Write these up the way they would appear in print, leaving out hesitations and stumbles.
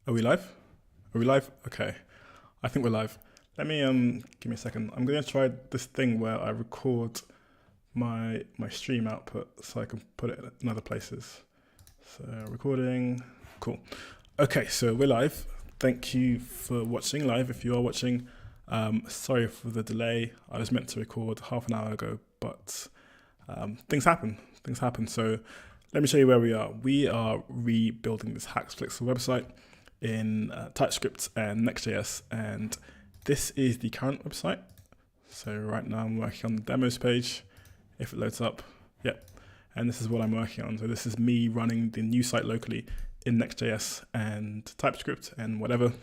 Are we live? Are we live? Okay. I think we're live. Let me give me a second. I'm gonna try this thing where I record my stream output so I can put it in other places. So recording, cool. Okay, so we're live. Thank you for watching live. If you are watching, sorry for the delay. I was meant to record half an hour ago, but things happen. So let me show you where we are. We are rebuilding this HaxeFlixel website in TypeScript and Next.js, and this is the current website. So right now I'm working on the demos page. If it loads up, yep. And this is what I'm working on. So this is me running the new site locally in Next.js and TypeScript and whatever.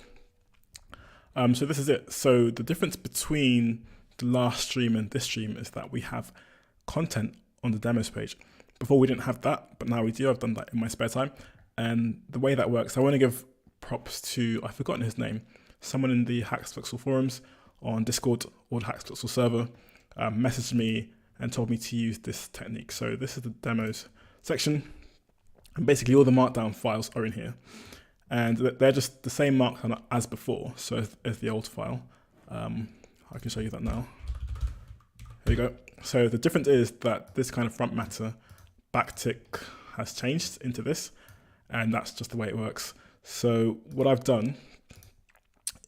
So this is it. So the difference between the last stream and this stream is that we have content on the demos page. Before we didn't have that, but now we do. I've done that in my spare time. And the way that works, I want to give props to, I've forgotten his name, someone in the HaxeFlixel forums on Discord or the HaxeFlixel server messaged me and told me to use this technique. So this is the demos section. And basically all the Markdown files are in here. And they're just the same Markdown as before, so as the old file. I can show you that now. Here you go. So the difference is that this kind of front matter backtick has changed into this, and that's just the way it works. So what I've done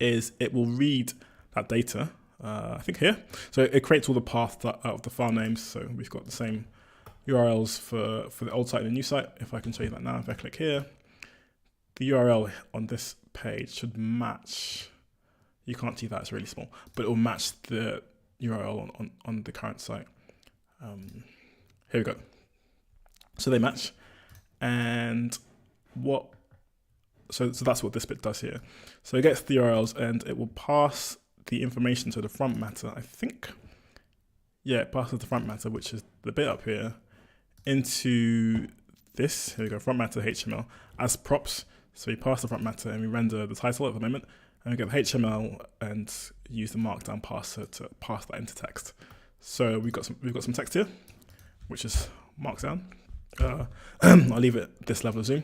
is it will read that data, I think here. So it creates all the paths out of the file names. So we've got the same URLs for the old site and the new site. If I can show you that now, if I click here, the URL on this page should match. You can't see that, it's really small, but it will match the URL on the current site. Here we go. So they match, and so that's what this bit does here. So it gets the URLs and it will pass the information to the front matter, I think. Yeah, it passes the front matter, which is the bit up here, into this. Here we go, front matter HTML as props. So we pass the front matter and we render the title at the moment, and we get the HTML and use the Markdown parser to pass that into text. So we've got some text here, which is Markdown. I'll leave it this level of zoom.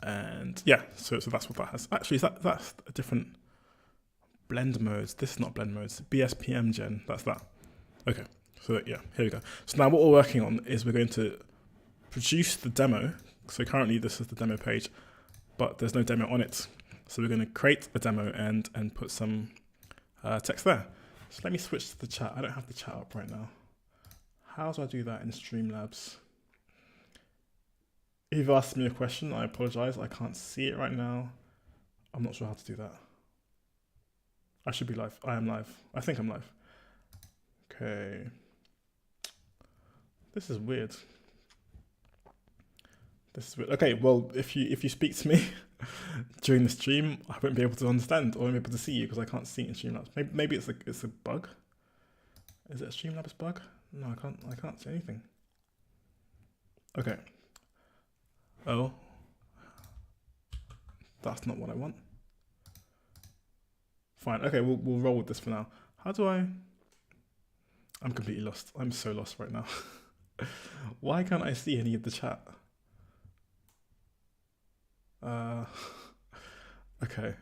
And yeah, so that's what that has. Actually, that's a different blend modes. This is not blend modes. BSPM gen, that's that. Okay, so yeah, here we go. So now what we're working on is we're going to produce the demo. So currently this is the demo page, but there's no demo on it. So we're going to create a demo and put some text there. So let me switch to the chat. I don't have the chat up right now. How do I do that in Streamlabs? If you've asked me a question, I apologize. I can't see it right now. I'm not sure how to do that. I should be live. I am live. I think I'm live. Okay. This is weird. Okay, well, if you speak to me during the stream, I won't be able to understand or I won't be able to see you because I can't see it in Streamlabs. Maybe it's a bug. Is it a Streamlabs bug? No, I can't see anything. Okay. Oh, that's not what I want. Fine. Okay, we'll roll with this for now. How do I? I'm completely lost. I'm so lost right now. Why can't I see any of the chat? Okay.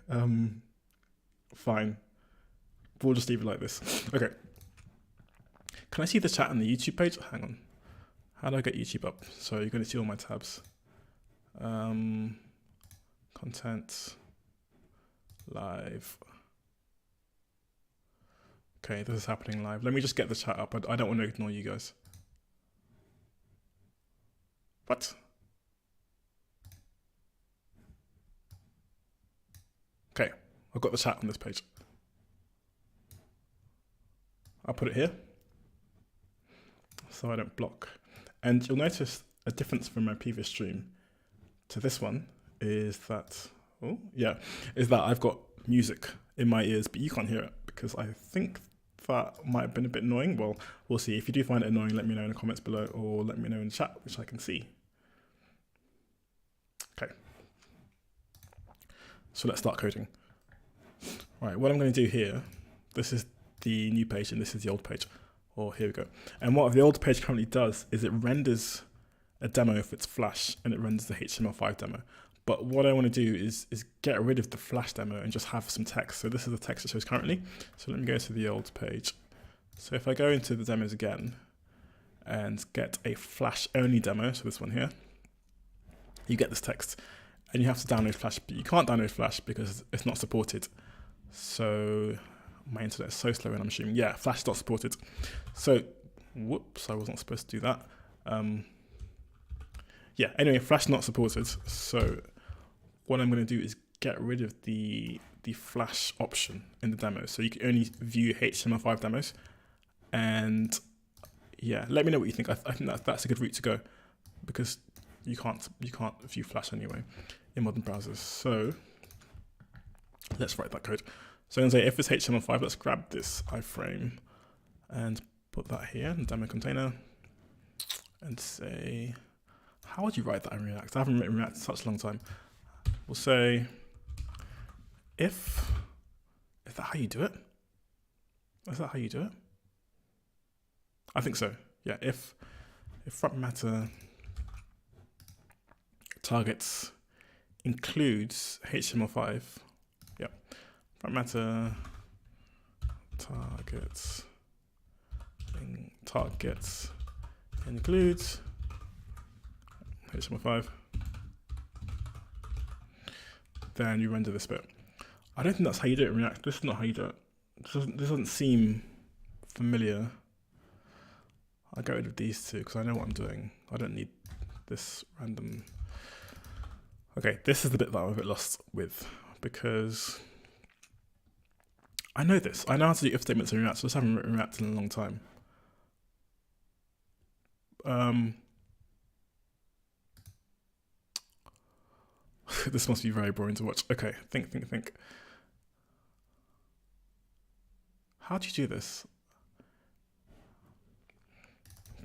Fine. We'll just leave it like this. Okay. Can I see the chat on the YouTube page? Hang on. How do I get YouTube up? So you're going to see all my tabs. Content, live. Okay, this is happening live. Let me just get the chat up. I don't want to ignore you guys. What? Okay, I've got the chat on this page. I'll put it here so I don't block. And you'll notice a difference from my previous stream to this one is that, I've got music in my ears, but you can't hear it because I think that might have been a bit annoying. Well, we'll see. If you do find it annoying, let me know in the comments below or let me know in the chat, which I can see. Okay. So let's start coding. All right, what I'm going to do here, this is the new page and this is the old page. Here we go. And what the old page currently does is it renders a demo if it's Flash and it renders the HTML5 demo. But what I want to do is get rid of the Flash demo and just have some text. So this is the text it shows currently. So let me go to the old page. So if I go into the demos again and get a Flash only demo, so this one here, you get this text and you have to download Flash, but you can't download Flash because it's not supported. So my internet is so slow and I'm assuming, yeah, Flash is not supported. So, whoops, I wasn't supposed to do that. Yeah, anyway, Flash not supported. So what I'm going to do is get rid of the Flash option in the demo. So you can only view HTML5 demos. And yeah, let me know what you think. I think that's a good route to go because you can't view Flash anyway in modern browsers. So let's write that code. So I'm going to say if it's HTML5, let's grab this iframe and put that here in the demo container and say, how would you write that in React? I haven't written React in such a long time. We'll say if, is that how you do it? Is that how you do it? I think so. Yeah, if front matter targets includes HTML5, yeah, front matter targets includes HTML5, then you render this bit. I don't think that's how you do it in React. This is not how you do it. This doesn't seem familiar. I'll get rid of these two because I know what I'm doing. I don't need this random. Okay, this is the bit that I'm a bit lost with because I know this. I know how to do if statements in React, so I just haven't written React in a long time. This must be very boring to watch. Okay, think. How do you do this?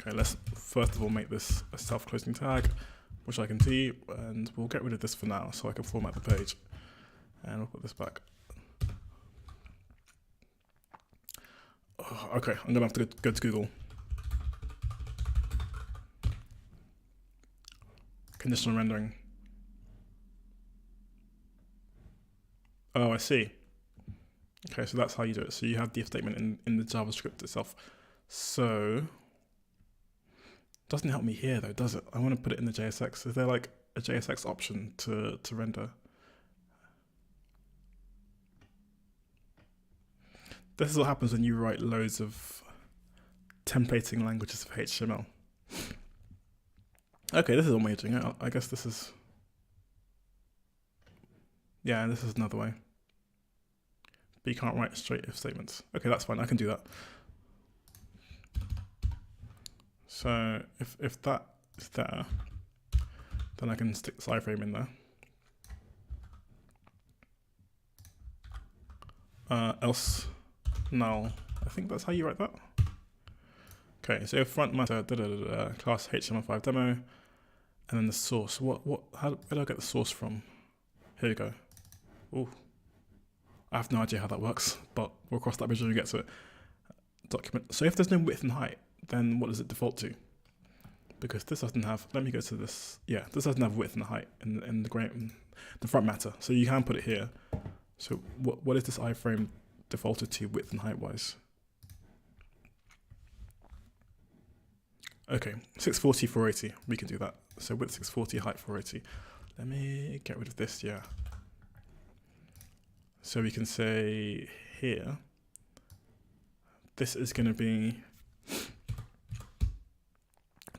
Okay, let's first of all make this a self-closing tag, which I can see, and we'll get rid of this for now so I can format the page. And we'll put this back. Oh, okay, I'm gonna have to go to Google. Conditional rendering. Oh, I see. Okay, so that's how you do it. So you have the if statement in the JavaScript itself. So, doesn't help me here though, does it? I want to put it in the JSX. Is there like a JSX option to render? This is what happens when you write loads of templating languages for HTML. Okay, this is one way of doing it. I guess this is, yeah, this is another way. But you can't write straight if statements. Okay, that's fine, I can do that. So if that is there, then I can stick this iframe in there. Else null. I think that's how you write that. Okay, so front matter class HTML5 demo, and then the source. Where do I get the source from? Here you go. Ooh, I have no idea how that works, but we'll cross that bridge when we get to it. Document. So if there's no width and height, then what does it default to? Because this doesn't have. Let me go to this. Yeah, this doesn't have width and height in the front matter. So you can put it here. So what is this iframe defaulted to width and height wise? Okay, 640, 480, we can do that. So width 640, height 480. Let me get rid of this, yeah. So we can say here, this is going to be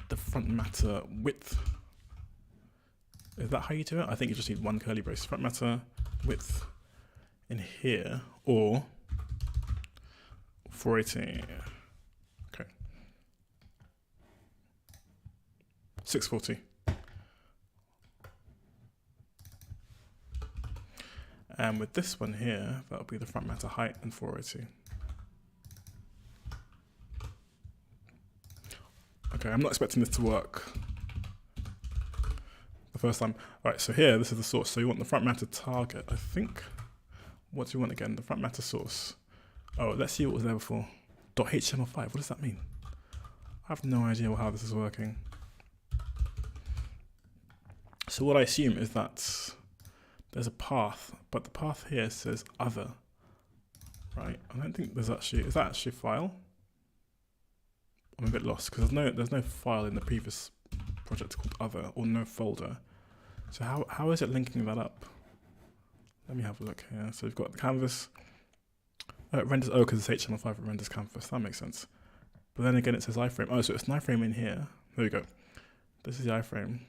the front matter width. Is that how you do it? I think you just need one curly brace. Front matter width in here, or 480. Okay. 640. And with this one here, that'll be the front matter height and 480. Okay, I'm not expecting this to work the first time. All right, so here, this is the source. So you want the front matter target, I think. What do you want again? The front matter source. Oh, let's see what was there before. .html5, what does that mean? I have no idea how this is working. So what I assume is that there's a path, but the path here says other, right? I don't think there's actually, is that actually a file? I'm a bit lost because there's no file in the previous project called other, or no folder. So how is it linking that up? Let me have a look here. So we've got the canvas. It renders, oh, because it's HTML5, it renders canvas. That makes sense. But then again, it says iframe. Oh, so it's an iframe in here. There we go. This is the iframe.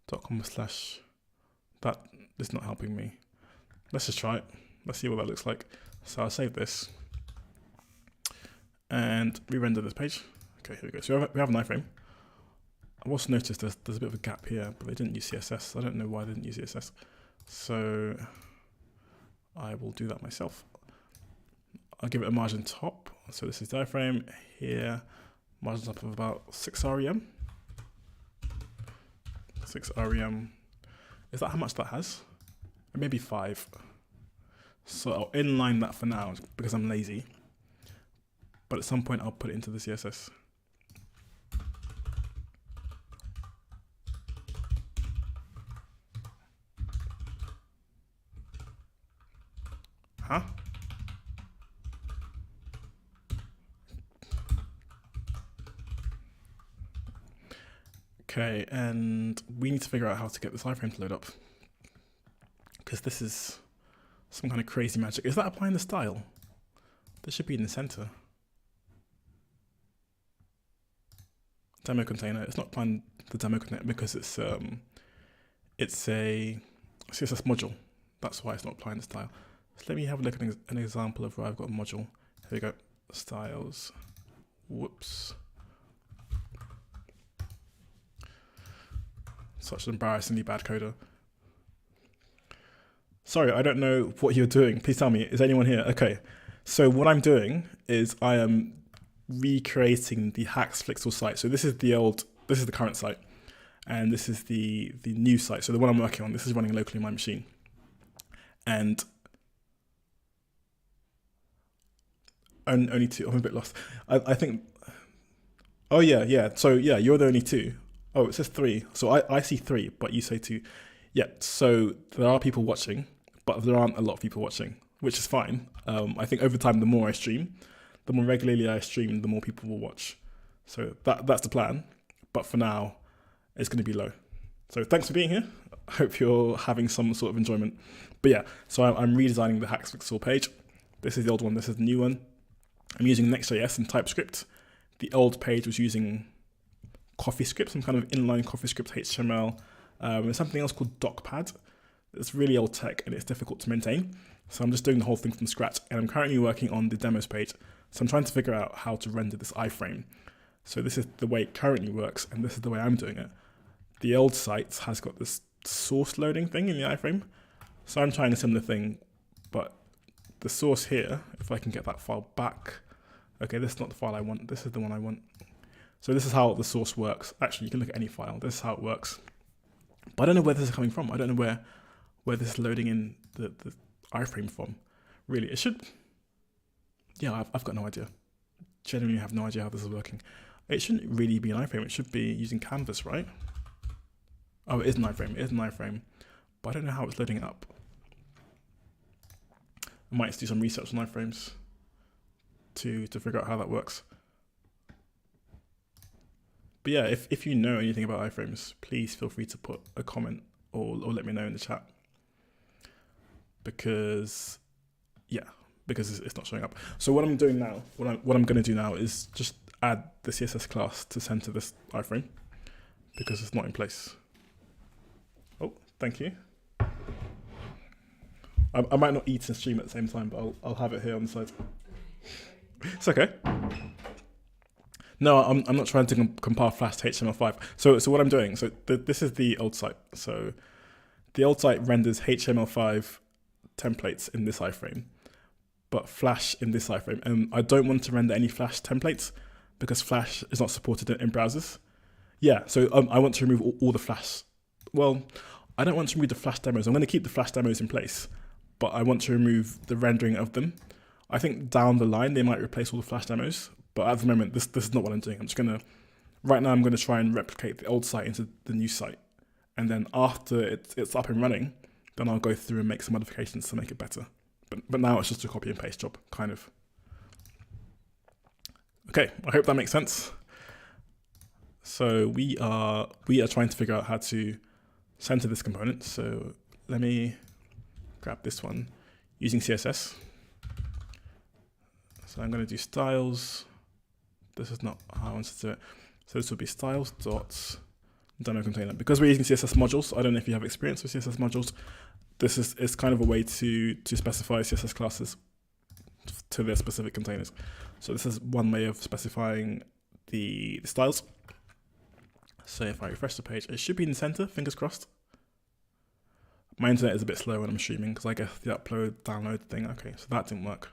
.com/ that is not helping me. Let's just try it. Let's see what that looks like. So I'll save this and re-render this page. Okay, here we go. So we have an iframe. I've also noticed there's a bit of a gap here, but they didn't use CSS. I don't know why they didn't use CSS. So I will do that myself. I'll give it a margin top. So this is the iframe here. Margin top of about 6 rem. 6 rem. Is that how much that has? Maybe 5. So I'll inline that for now because I'm lazy. But at some point I'll put it into the CSS. Huh? Okay, and we need to figure out how to get this iframe to load up. Because this is some kind of crazy magic. Is that applying the style? This should be in the center. Demo container. It's not applying the demo container because it's a CSS module. That's why it's not applying the style. So let me have a look at an example of where I've got a module. Here we go. Styles. Whoops. Such an embarrassingly bad coder. Sorry, I don't know what you're doing. Please tell me. Is anyone here? Okay. So what I'm doing is I am recreating the HaxeFlixel site. So this is the current site, and this is the new site. So the one I'm working on, this is running locally on my machine. And only 2. I'm a bit lost. I think. Oh yeah. So yeah, you're the only 2. Oh, it says 3. So I see 3, but you say 2. Yeah. So there are people watching, but there aren't a lot of people watching, which is fine. I think over time, the more I stream, the more regularly I stream, the more people will watch. So that's the plan. But for now, it's going to be low. So thanks for being here. I hope you're having some sort of enjoyment. But yeah, so I'm redesigning the HaxeFlixel page. This is the old one. This is the new one. I'm using Nextjs and Typescript. The old page was using CoffeeScript, some kind of inline CoffeeScript HTML. There's something else called DocPad. It's really old tech and it's difficult to maintain. So I'm just doing the whole thing from scratch, and I'm currently working on the demos page. So I'm trying to figure out how to render this iframe. So this is the way it currently works, and this is the way I'm doing it. The old site has got this source loading thing in the iframe. So I'm trying a similar thing, but the source here, if I can get that file back. Okay, this is not the file I want. This is the one I want. So this is how the source works. Actually, you can look at any file. This is how it works. But I don't know where this is coming from. I don't know where this is loading in the iframe from. Really, it should. Yeah, I've got no idea. Genuinely have no idea how this is working. It shouldn't really be an iframe. It should be using canvas, right? Oh, it is an iframe. It is an iframe. But I don't know how it's loading it up. I might do some research on iframes to figure out how that works. But yeah, if you know anything about iframes, please feel free to put a comment or let me know in the chat. Because it's not showing up. So what I'm doing now, what I'm going to do now is just add the CSS class to center this iframe because it's not in place. Oh, thank you. I might not eat and stream at the same time, but I'll have it here on the side. It's okay. No, I'm not trying to compile Flash to HTML5. So what I'm doing, this is the old site. So the old site renders HTML5 templates in this iframe, but Flash in this iframe. And I don't want to render any Flash templates because Flash is not supported in browsers. Yeah, so I want to remove all the Flash. Well, I don't want to remove the Flash demos. I'm going to keep the Flash demos in place, but I want to remove the rendering of them. I think down the line, they might replace all the Flash demos, but at the moment, this is not what I'm doing. Right now I'm going to try and replicate the old site into the new site. And then after it's up and running, then I'll go through and make some modifications to make it better. But now it's just a copy and paste job, kind of. Okay, I hope that makes sense. So we are trying to figure out how to center this component. So let me grab this one using CSS. So I'm going to do styles. This is not how I want to do it. So this will be styles dot demo container. Because we're using CSS modules, I don't know if you have experience with CSS modules. This is kind of a way to specify CSS classes to their specific containers. So this is one way of specifying the styles. So if I refresh the page, it should be in the center, fingers crossed. My internet is a bit slow when I'm streaming because I guess the upload, download thing. Okay, so that didn't work.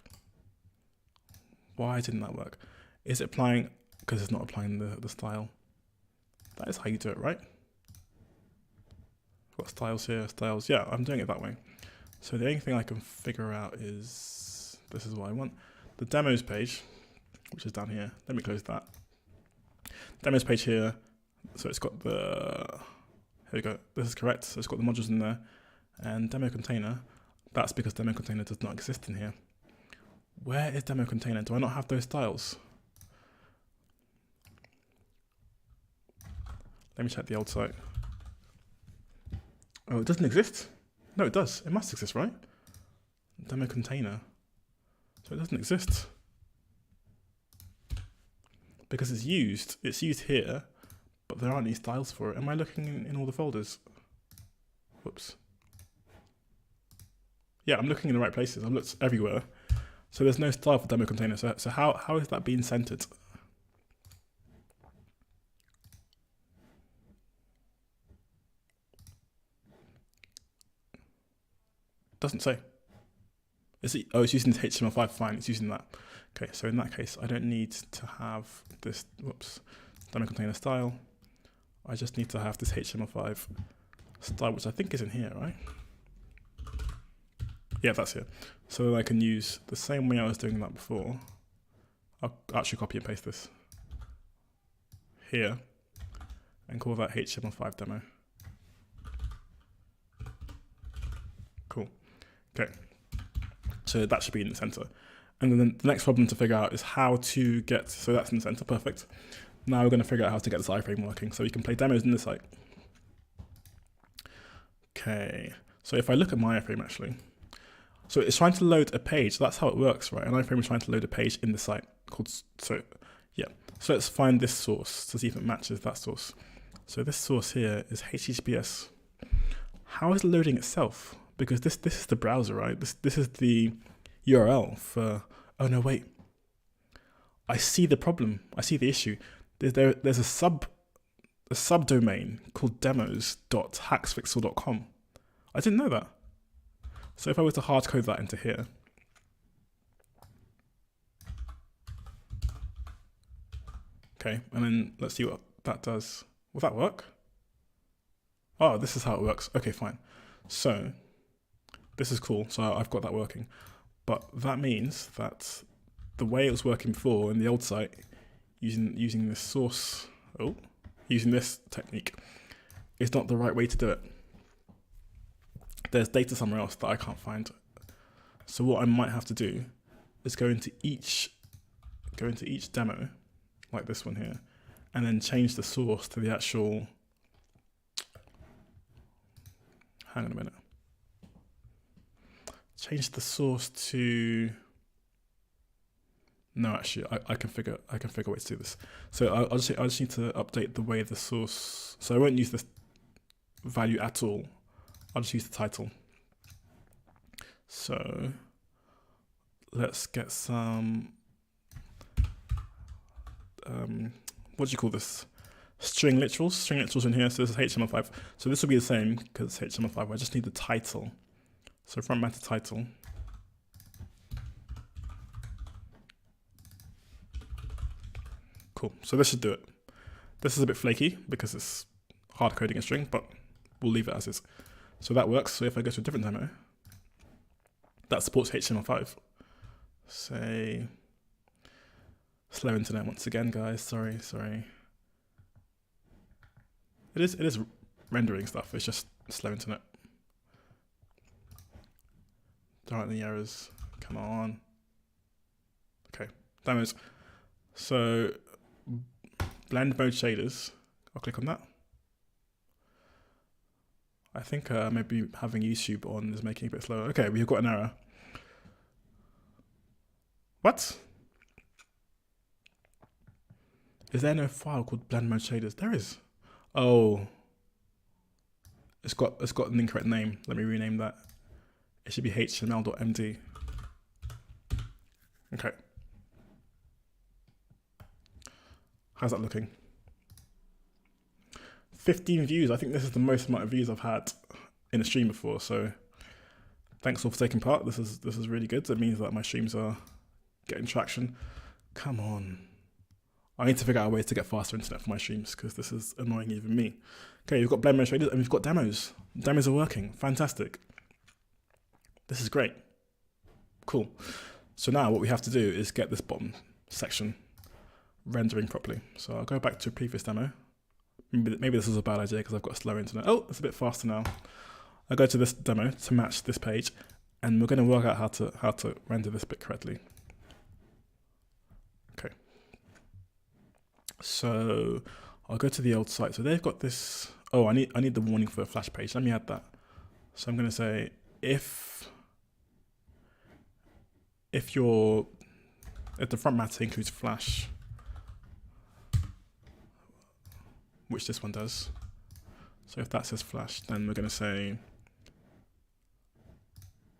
Why didn't that work? Is it applying? Because it's not applying the style. That is how you do it, right? Got styles here, styles. Yeah, I'm doing it that way. So the only thing I can figure out is, this is what I want. The demos page, which is down here. Let me close that. Demos page here. So it's got the, here we go. This is correct. So it's got the modules in there. And demo container, that's because demo container does not exist in here. Where is demo container? Do I not have those styles? Let me check the old site. Oh, it doesn't exist? No, it does. It must exist, right? Demo container. So it doesn't exist. Because it's used here, but there aren't any styles for it. Am I looking in all the folders? Whoops. Yeah, I'm looking in the right places. I've looked everywhere. So there's no style for demo container. So how is that being centered? Doesn't say. Is it? Oh, it's using HTML5. Fine, it's using that. Okay, so in that case, I don't need to have this. Whoops, demo container style. I just need to have this HTML5 style, which I think is in here, right? Yeah, that's here. So then I can use the same way I was doing that before. I'll actually copy and paste this here and call that HTML5 demo. Cool. Okay. So that should be in the center. And then the next problem to figure out is how to get, so that's in the center, perfect. Now we're going to figure out how to get this iframe working. So we can play demos in the site. Okay. So if I look at my iframe actually, so it's trying to load a page. That's how it works, right? An iframe is trying to load a page in the site called, so yeah. So let's find this source to see if it matches that source. So this source here is HTTPS. How is it loading itself? Because this is the browser, right? This is the URL for, oh no, wait. I see the problem. I see the issue. There's a subdomain called demos.haxeflixel.com. I didn't know that. So if I were to hard code that into here, okay, and then let's see what that does. Will that work? Oh, this is how it works. Okay, fine. So this is cool. So I've got that working. But that means that the way it was working before in the old site, using this source, using this technique, is not the right way to do it. There's data somewhere else that I can't find. So what I might have to do is go into each demo, like this one here, and then change the source to the actual, hang on a minute. Change the source to, no, actually, I can figure ways to do this. So I just need to update the way the source, so I won't use this value at all. I'll just use the title. So let's get some, what do you call this? String literals in here. So this is HTML5. So this will be the same because it's HTML5. I just need the title. So front matter title. Cool. So this should do it. This is a bit flaky because it's hard coding a string, but we'll leave it as is. So that works. So if I go to a different demo, that supports HTML5. Say, slow internet once again, guys. Sorry. It is rendering stuff. It's just slow internet. There aren't any errors. Come on. Okay, demos. So blend mode shaders. I'll click on that. I think maybe having YouTube on is making it a bit slower. Okay, we've got an error. What? Is there no file called blend mode shaders? There is. Oh, it's got an incorrect name. Let me rename that. It should be html.md. Okay. How's that looking? 15 views. I think this is the most amount of views I've had in a stream before. So thanks all for taking part. This is really good. It means that my streams are getting traction. Come on. I need to figure out a way to get faster internet for my streams because this is annoying even me. Okay, we've got blend mode shaders and we've got demos. Demos are working. Fantastic. This is great. Cool. So now what we have to do is get this bottom section rendering properly. So I'll go back to a previous demo. Maybe this is a bad idea because I've got slow internet. Oh, it's a bit faster now. I'll go to this demo to match this page and we're going to work out how to render this bit correctly. Okay. So I'll go to the old site. So they've got this. Oh, I need the warning for a flash page. Let me add that. So I'm going to say if the front matter includes flash, which this one does. So if that says flash, then we're going to say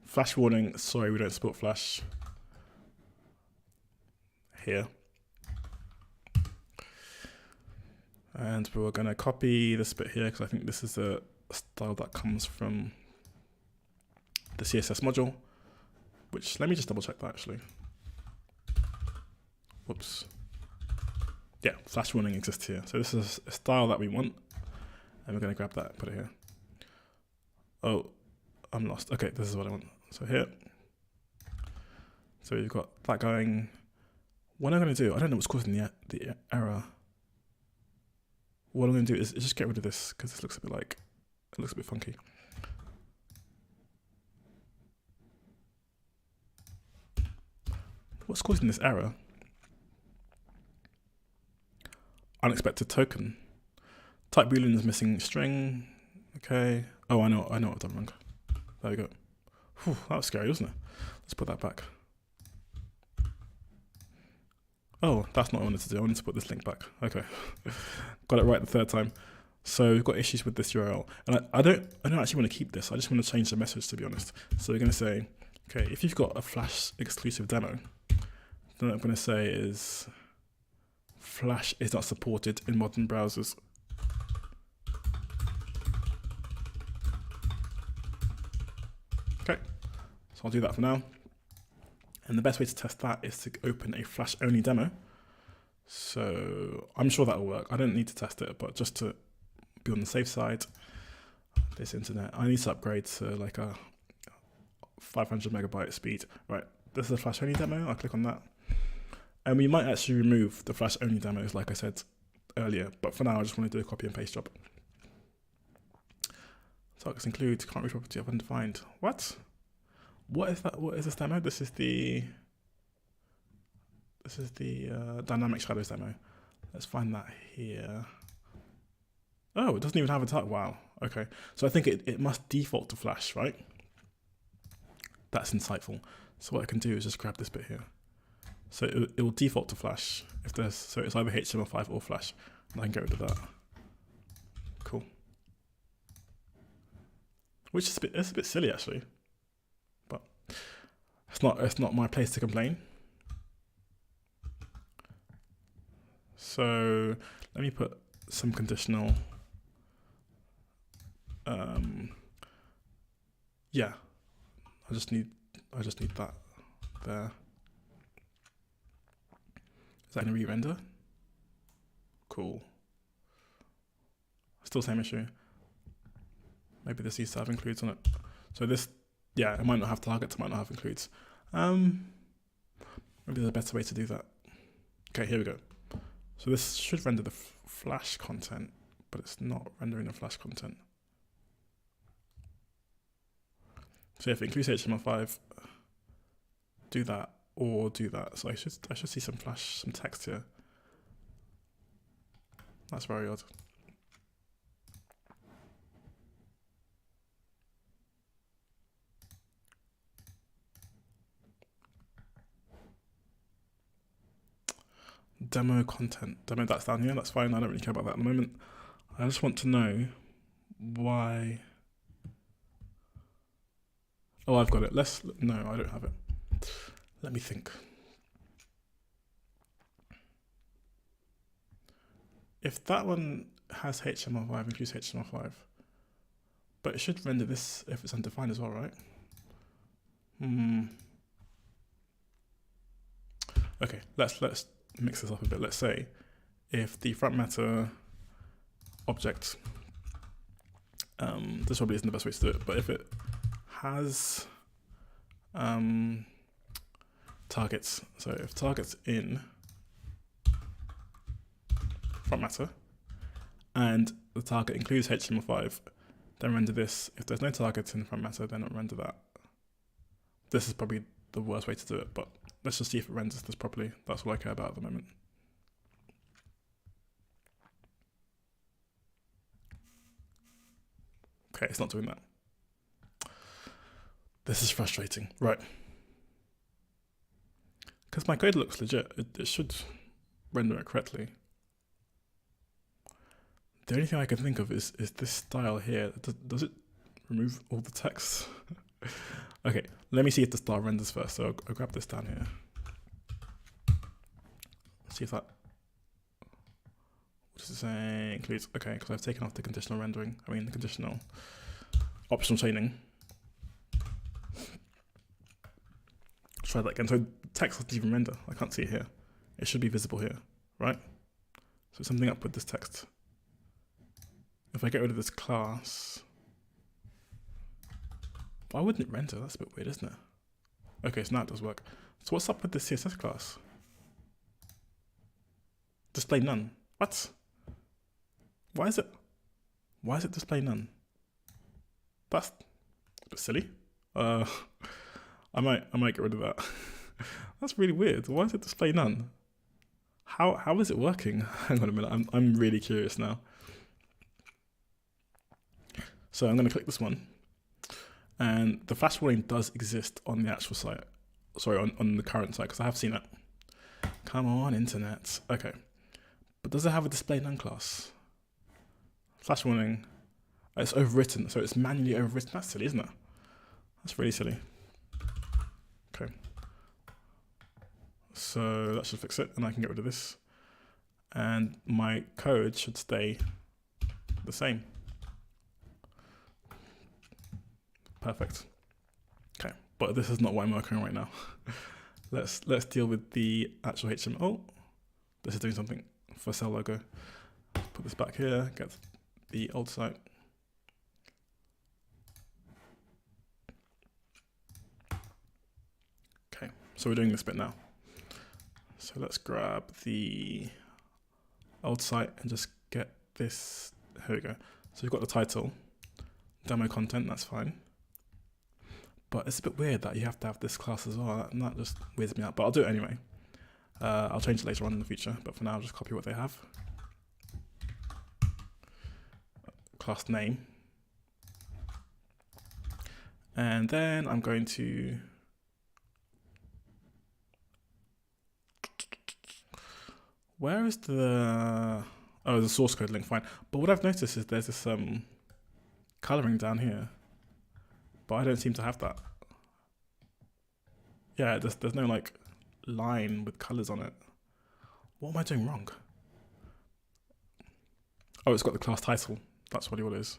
flash warning. Sorry, we don't support flash here. And we're going to copy this bit here because I think this is a style that comes from the CSS module, which let me just double check that actually. Whoops. Yeah, flash warning exists here. So this is a style that we want. And we're going to grab that and put it here. Oh, I'm lost. Okay, this is what I want. So here. So you've got that going. What I'm going to do, I don't know what's causing the error. What I'm going to do is just get rid of this because this looks a bit funky. What's causing this error? Unexpected token. Type boolean is missing string. Okay. Oh, I know what I've done wrong. There we go. Whew, that was scary, wasn't it? Let's put that back. Oh, that's not what I wanted to do. I wanted to put this link back. Okay. Got it right the third time. So we've got issues with this URL. And I don't actually want to keep this. I just want to change the message, to be honest. So we're going to say, okay, if you've got a Flash exclusive demo, then what I'm going to say is Flash is not supported in modern browsers. Okay, so I'll do that for now. And the best way to test that is to open a Flash only demo. So I'm sure that will work. I don't need to test it, but just to be on the safe side, this internet, I need to upgrade to like a 500 megabyte speed. Right, this is a Flash only demo. I'll click on that. And we might actually remove the Flash only demos, like I said earlier. But for now, I just want to do a copy and paste job. Targets include can't reach property of undefined. What? What is that? What is this demo? This is the dynamic shadows demo. Let's find that here. Oh, it doesn't even have a tag. Wow. Okay. So I think it must default to Flash, right? That's insightful. So what I can do is just grab this bit here. So it will default to Flash if there's, so it's either HTML5 or Flash, and I can get rid of that. Cool. Which is it's a bit silly actually, but it's not my place to complain. So let me put some conditional. Yeah, I just need that there. Is that going to re-render? Cool. Still same issue. Maybe this needs to have includes on it. So this, yeah, it might not have targets, it might not have includes. Maybe there's a better way to do that. Okay, here we go. So this should render the Flash content, but it's not rendering the Flash content. So if it includes HTML5, do that or do that. So I should see some text here. That's very odd. Demo content. Demo, that's down here. That's fine. I don't really care about that at the moment. I just want to know why. Oh, I've got it. No, I don't have it. Let me think. If that one has HTML5, includes HTML5, but it should render this if it's undefined as well, right? Okay, let's mix this up a bit. Let's say if the front matter object, this probably isn't the best way to do it, but if it has targets, so if targets in front matter and the target includes HTML5, then render this. If there's no targets in front matter, then not render that. This is probably the worst way to do it, but let's just see if it renders this properly. That's all I care about at the moment. Okay, it's not doing that. This is frustrating, right? Because my code looks legit. It should render it correctly. The only thing I can think of is this style here. Does it remove all the text? Okay, let me see if the style renders first. So I'll grab this down here. See if that, what does it say? Includes, okay, because I've taken off the conditional rendering. I mean the conditional optional chaining. Let's try that again. So text doesn't even render. I can't see it here. It should be visible here, right? So something up with this text. If I get rid of this class, why wouldn't it render? That's a bit weird, isn't it? Okay, so now it does work. So what's up with this CSS class? Display none. What? Why is it display none? That's a bit silly. I might get rid of that. That's really weird. Why is it display none? How is it working? Hang on a minute. I'm really curious now. So I'm going to click this one, and the flash warning does exist on the actual site. Sorry, on the current site, because I have seen it. Come on, internet. Okay, but does it have a display none class? Flash warning. It's overwritten, so it's manually overwritten. That's silly, isn't it? That's really silly. Okay. So that should fix it, and I can get rid of this. And my code should stay the same. Perfect. Okay, but this is not what I'm working on right now. Let's deal with the actual HTML. Oh, this is doing something for cell logo. Put this back here, get the old site. Okay, so we're doing this bit now. So let's grab the old site and just get this. Here we go. So we've got the title, demo content, that's fine. But it's a bit weird that you have to have this class as well, and that just weirds me out, but I'll do it anyway. I'll change it later on in the future, but for now I'll just copy what they have. Class name. And then I'm going to where is the source code link, fine. But what I've noticed is there's this coloring down here, but I don't seem to have that. Yeah, there's no like line with colors on it. What am I doing wrong? Oh, it's got the class title. That's really what it is.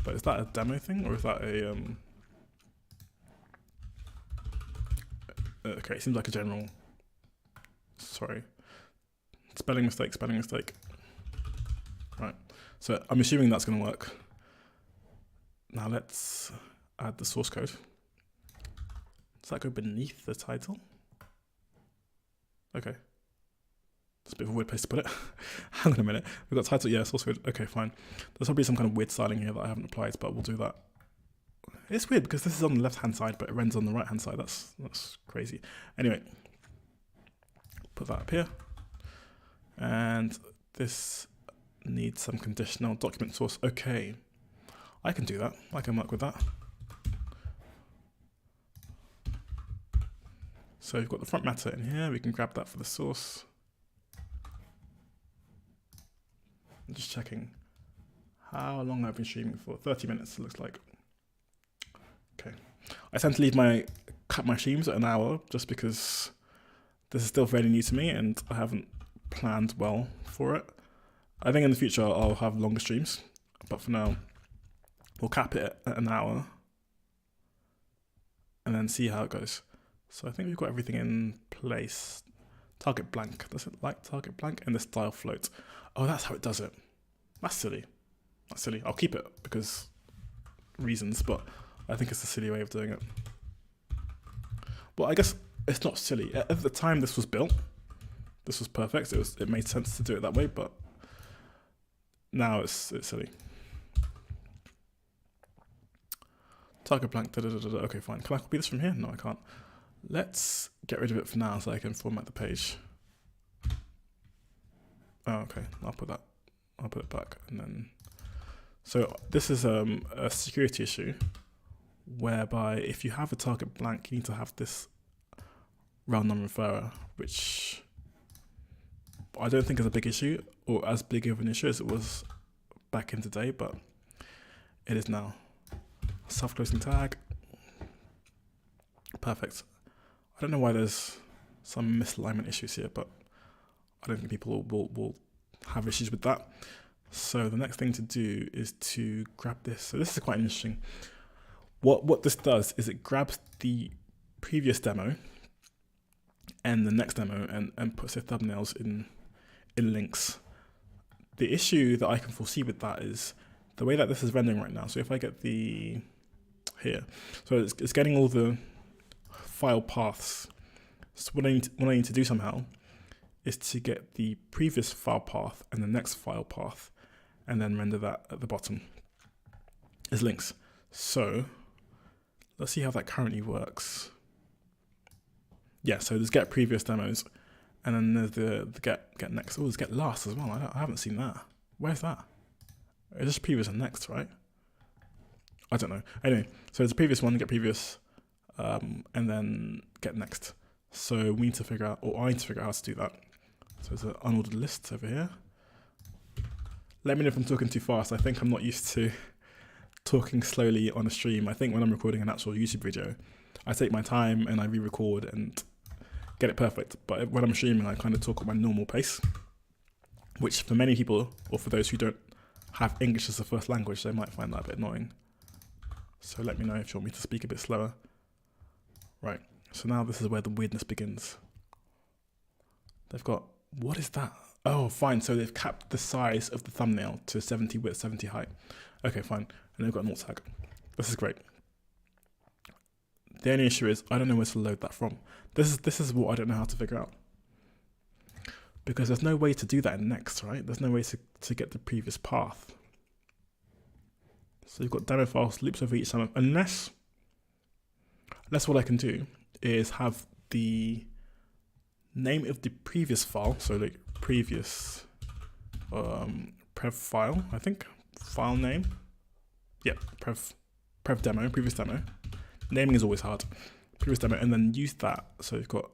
But is that a demo thing, or is that a okay, it seems like a general. Sorry. Spelling mistake. Right. So I'm assuming that's going to work. Now let's add the source code. Does that go beneath the title? Okay. It's a bit of a weird place to put it. Hang on a minute. We've got title. Yeah, it's also weird. Okay, fine. There's probably some kind of weird styling here that I haven't applied, but we'll do that. It's weird because this is on the left-hand side, but it renders on the right-hand side. That's crazy. Anyway, put that up here. And this needs some conditional document source. Okay, I can do that. I can work with that. So we've got the front matter in here. We can grab that for the source. I'm just checking how long I've been streaming for. 30 minutes, it looks like. Okay. I tend to cut my streams at an hour just because this is still fairly new to me and I haven't planned well for it. I think in the future I'll have longer streams, but for now we'll cap it at an hour and then see how it goes. So I think we've got everything in place. Target blank, does it like target blank? And the style float. Oh, that's how it does it. That's silly. That's silly. I'll keep it because reasons, but I think it's a silly way of doing it. Well, I guess it's not silly. At the time this was built, this was perfect. It made sense to do it that way, but now it's silly. Target blank, okay, fine. Can I copy this from here? No, I can't. Let's get rid of it for now so I can format the page. Oh, okay, I'll put it back and then. So this is a security issue whereby if you have a target blank, you need to have this round number referrer, which I don't think is a big issue or as big of an issue as it was back in the day, but it is now. Self-closing tag. Perfect. I don't know why there's some misalignment issues here, but I don't think people will have issues with that. So the next thing to do is to grab this. So this is quite interesting. What this does is it grabs the previous demo and the next demo and puts the thumbnails in links. The issue that I can foresee with that is the way that this is rendering right now. So if I get the here, so it's getting all the file paths. So what I need to do somehow is to get the previous file path and the next file path and then render that at the bottom as links. So let's see how that currently works. Yeah, so there's get previous demos and then there's the get next. Oh, there's get last as well. I haven't seen that. Where's that? It's just previous and next, right? I don't know. Anyway, so there's a previous one, get previous, and then get next. So we need to figure out, or I need to figure out how to do that. So there's an unordered list over here. Let me know if I'm talking too fast. I think I'm not used to talking slowly on a stream. I think when I'm recording an actual YouTube video, I take my time and I re-record and get it perfect. But when I'm streaming, I kind of talk at my normal pace, which for many people, or for those who don't have English as a first language, they might find that a bit annoying. So let me know if you want me to speak a bit slower. Right, so now this is where the weirdness begins. They've got, what is that? Oh, fine, so they've capped the size of the thumbnail to 70 width, 70 height. Okay, fine, and they've got an alt tag. This is great. The only issue is, I don't know where to load that from. This is what I don't know how to figure out. Because there's no way to do that in Next, right? There's no way to get the previous path. So you've got demo files, loops over each time, unless what I can do is have the name of the previous file, so like previous prev file, I think, file name. Yeah, prev demo, previous demo. Naming is always hard. Previous demo, and then use that. So you've got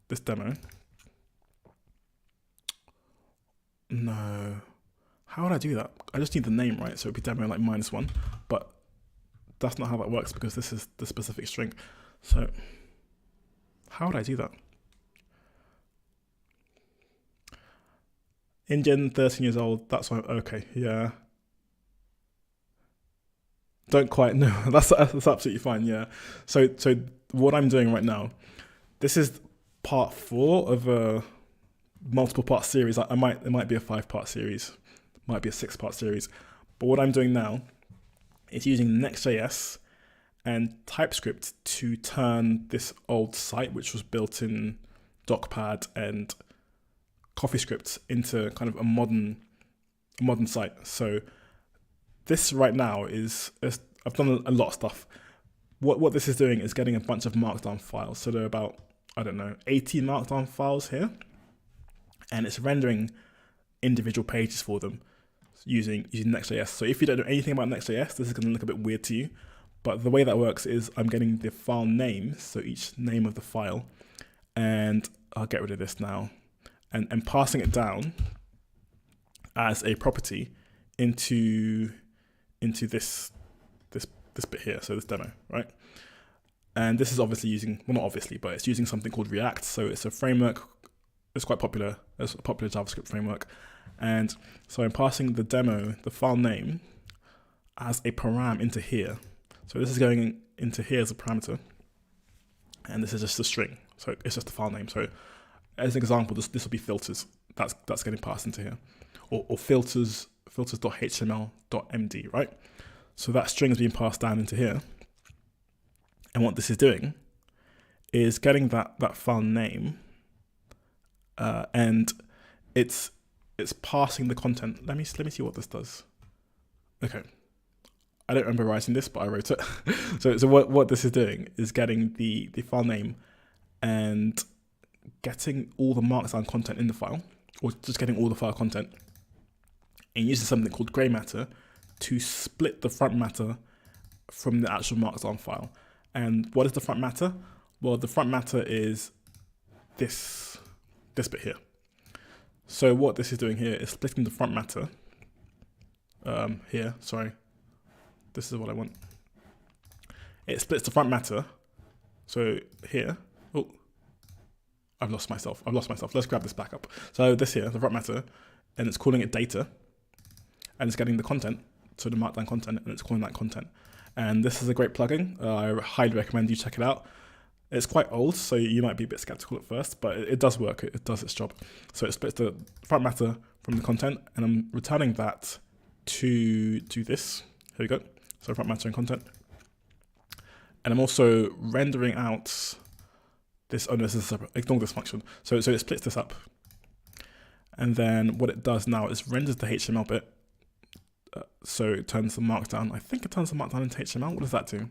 this demo. No. How would I do that? I just need the name, right? So it'd be demo like -1, but that's not how that works because this is the specific string. So how would I do that? Indian, 13 years old, that's why, okay, yeah. Don't quite know, that's absolutely fine, yeah. So what I'm doing right now, this is part 4 of a multiple part series. It might be a 5-part series, might be a 6-part series. But what I'm doing now is using Next.js and TypeScript to turn this old site, which was built in DocPad and CoffeeScript into kind of a modern site. So this right now is I've done a lot of stuff. What this is doing is getting a bunch of Markdown files. So there are about, I don't know, 18 Markdown files here, and it's rendering individual pages for them using Next.js. So if you don't know anything about Next.js, this is going to look a bit weird to you. But the way that works is I'm getting the file name, so each name of the file, and I'll get rid of this now, and passing it down as a property into this bit here, so this demo, right? And this is obviously using, well, not obviously, but it's using something called React. So it's a framework, it's quite popular, it's a popular JavaScript framework. And so I'm passing the demo, the file name, as a param into here. So this is going into here as a parameter, and this is just a string. So it's just the file name. So as an example, this will be filters. That's getting passed into here, or filters.html.md, right? So that string is being passed down into here. And what this is doing is getting that file name, and it's passing the content. Let me see what this does. Okay, I don't remember writing this, but I wrote it. so what this is doing is getting the file name and getting all the Markdown content in the file, or just getting all the file content, and using something called gray matter to split the front matter from the actual Markdown file. And what is the front matter? Well, the front matter is this bit here. So what this is doing here is splitting the front matter here, sorry. This is what I want. It splits the front matter. So here, oh, I've lost myself. Let's grab this back up. So this here, the front matter, and it's calling it data, and it's getting the content, so the Markdown content, and it's calling that content. And this is a great plugin. I highly recommend you check it out. It's quite old, so you might be a bit skeptical at first, but it does work. It does its job. So it splits the front matter from the content, and I'm returning that to this. Here we go. So front matter and content. And I'm also rendering out this. Oh no, this is separate. Ignore this function. So it splits this up. And then what it does now is renders the HTML bit. So it turns the Markdown. I think it turns the Markdown into HTML. What does that do?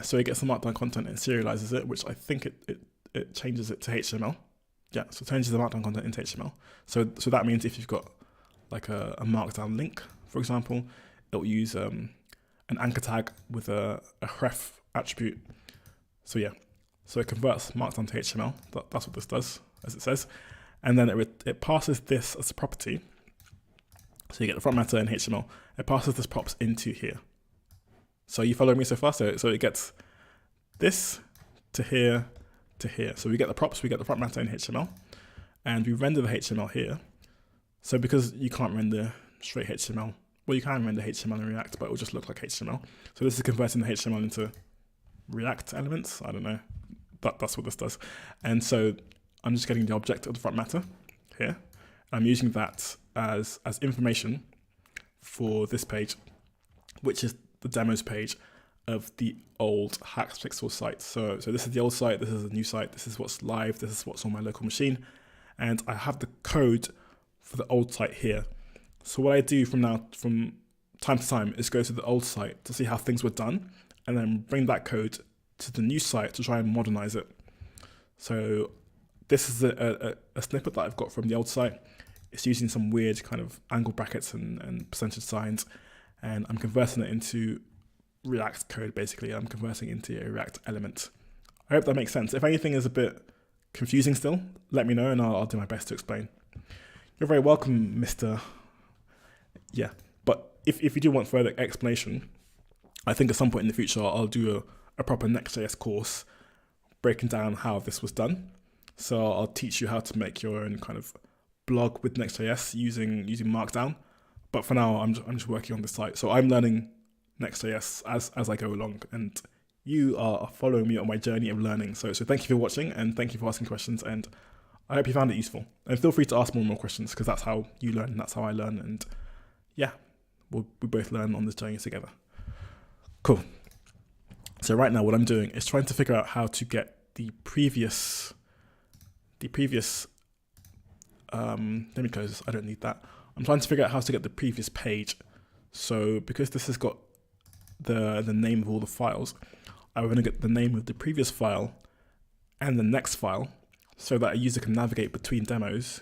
So it gets the Markdown content and serializes it, which I think it changes it to HTML. Yeah, so it changes the Markdown content into HTML. So that means if you've got like a Markdown link, for example, it'll use an anchor tag with a href attribute. So yeah, so it converts Markdown to HTML. That's what this does, as it says. And then it passes this as a property. So you get the front matter and HTML. It passes this props into here. So you follow me so far? So it gets this to here to here. So we get the props, we get the front matter in HTML, and we render the HTML here. So because you can't render straight HTML, well, you can render HTML in React, but it will just look like HTML. So this is converting the HTML into React elements. I don't know. That's what this does. And so I'm just getting the object of the front matter here. I'm using that as information for this page, which is the demos page of the old HaxeFlixel site. So this is the old site, this is the new site, this is what's live, this is what's on my local machine. And I have the code for the old site here. So what I do from time to time is go to the old site to see how things were done, and then bring that code to the new site to try and modernize it. So this is a snippet that I've got from the old site. It's using some weird kind of angle brackets and percentage signs, and I'm converting it into React code, basically. I'm converting into a React element. I hope that makes sense. If anything is a bit confusing still, let me know and I'll do my best to explain. You're very welcome, Mr. Yeah, but if you do want further explanation, I think at some point in the future I'll do a proper Next.js course breaking down how this was done. So I'll teach you how to make your own kind of blog with Next.js using Markdown. But for now, I'm just working on this site. So I'm learning Next.js as I go along, and you are following me on my journey of learning. So thank you for watching, and thank you for asking questions, and I hope you found it useful. And feel free to ask more and more questions, because that's how you learn, and that's how I learn, and yeah, we both learn on this journey together. Cool. So right now what I'm doing is trying to figure out how to get the previous, let me close this, I don't need that. I'm trying to figure out how to get the previous page. So because this has got the name of all the files, I'm going to get the name of the previous file and the next file so that a user can navigate between demos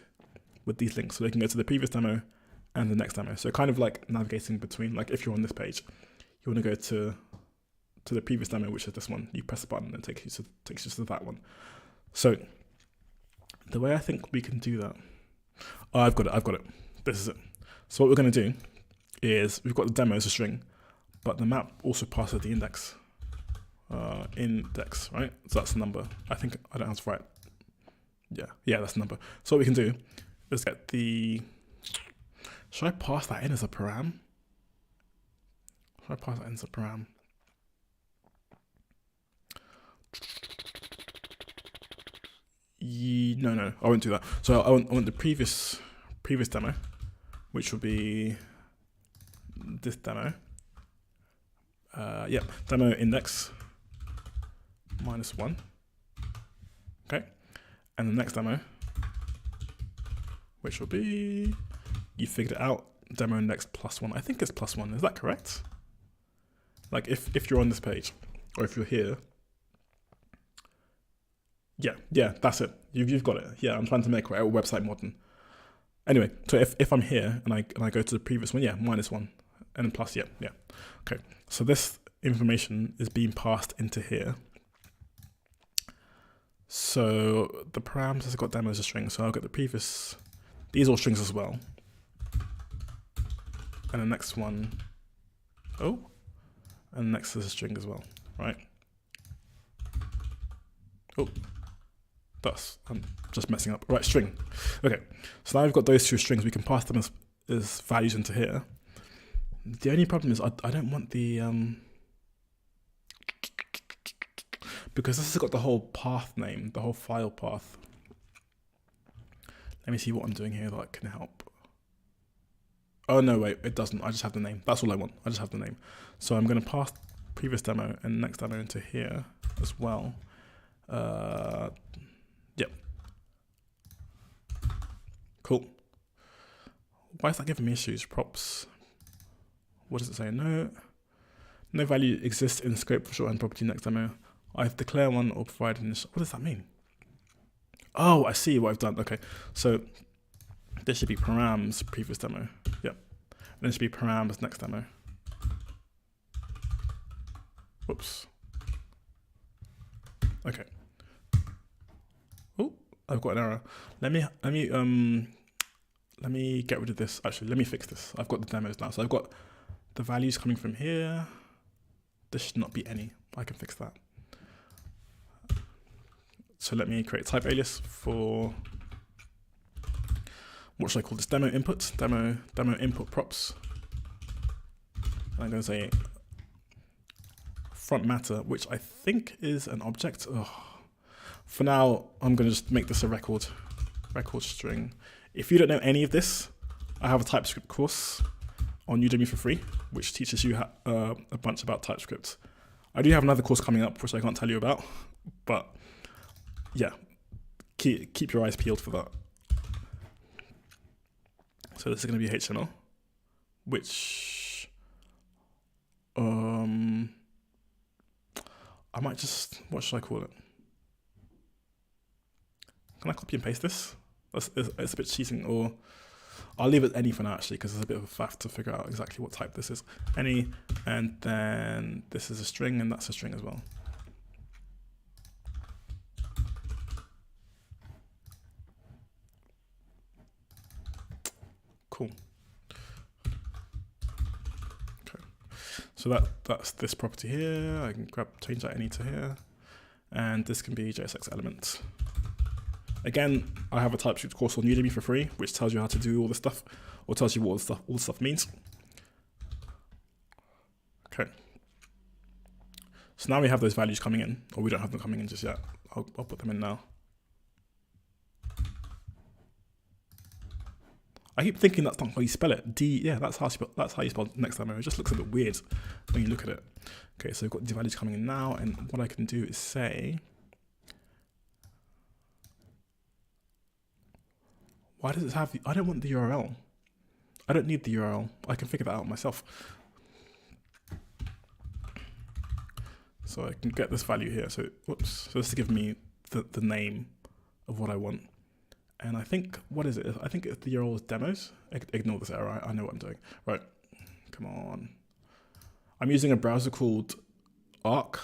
with these links. So they can go to the previous demo and the next demo. So kind of like navigating between, like if you're on this page, you want to go to the previous demo, which is this one. You press the button and it takes you to that one. So the way I think we can do that, oh, I've got it. This is it. So what we're going to do is we've got the demo as a string, but the map also passes the index. Index, right? So that's the number. I think I don't have to write. Yeah, that's the number. So what we can do is get the. Should I pass that in as a param? Should I pass that in as a param? No, I won't do that. So I want the previous demo, which will be this demo. Demo index -1. Okay, and the next demo, which will be, you figured it out, demo index +1. I think it's +1. Is that correct? Like if you're on this page, or if you're here. Yeah, that's it. You've got it. Yeah, I'm trying to make our website modern. Anyway, so if I'm here and I go to the previous one, -1, and then plus, yeah. Okay, so this information is being passed into here. So the params has got demo as a string, so I'll get the previous, these are all strings as well. And the next one, and the next is a string as well, right? I'm just messing up. Right, string. Okay, so now we've got those two strings. We can pass them as values into here. The only problem is I don't want the, because this has got the whole path name, the whole file path. Let me see what I'm doing here that can help. Oh no, wait, it doesn't. I just have the name. That's all I want. I just have the name. So I'm going to pass previous demo and next demo into here as well. Yep. Cool. Why is that giving me issues? Props. What does it say? No value exists in scope for shorthand property next demo. I've declared one or provided an. What does that mean? Oh, I see what I've done. Okay, so this should be params previous demo. Yep. And this should be params next demo. Whoops. Okay. Oh, I've got an error. Let me get rid of this. Actually, let me fix this. I've got the demos now. So I've got the values coming from here. This should not be any. I can fix that. So let me create a type alias for, what should I call this? Demo input, demo input props. And I'm going to say front matter, which I think is an object. For now, I'm going to just make this a record string. If you don't know any of this, I have a TypeScript course on Udemy for free, which teaches you a bunch about TypeScript. I do have another course coming up, which I can't tell you about, but yeah, keep your eyes peeled for that. So this is going to be HTML, which I might just, what should I call it? Can I copy and paste this? It's a bit cheating, or I'll leave it any for now actually, because it's a bit of a faff to figure out exactly what type this is. Any, and then this is a string, and that's a string as well. Cool. Okay, so that's this property here. I can change that any to here, and this can be JSX element. Again, I have a TypeScript course on Udemy for free, which tells you how to do all this stuff, or tells you what all the stuff means. Okay. So now we have those values coming in, or we don't have them coming in just yet. I'll put them in now. I keep thinking that's not how you spell it. Yeah, that's how you spell next demo. It just looks a bit weird when you look at it. Okay, so we've got the values coming in now, and what I can do is say, Why does it have, I don't want the URL. I don't need the URL. I can figure that out myself. So I can get this value here. So, whoops. So this is giving me the name of what I want. And I think, what is it? I think the URL is demos. Ignore this error. I know what I'm doing. Right. Come on. I'm using a browser called Arc.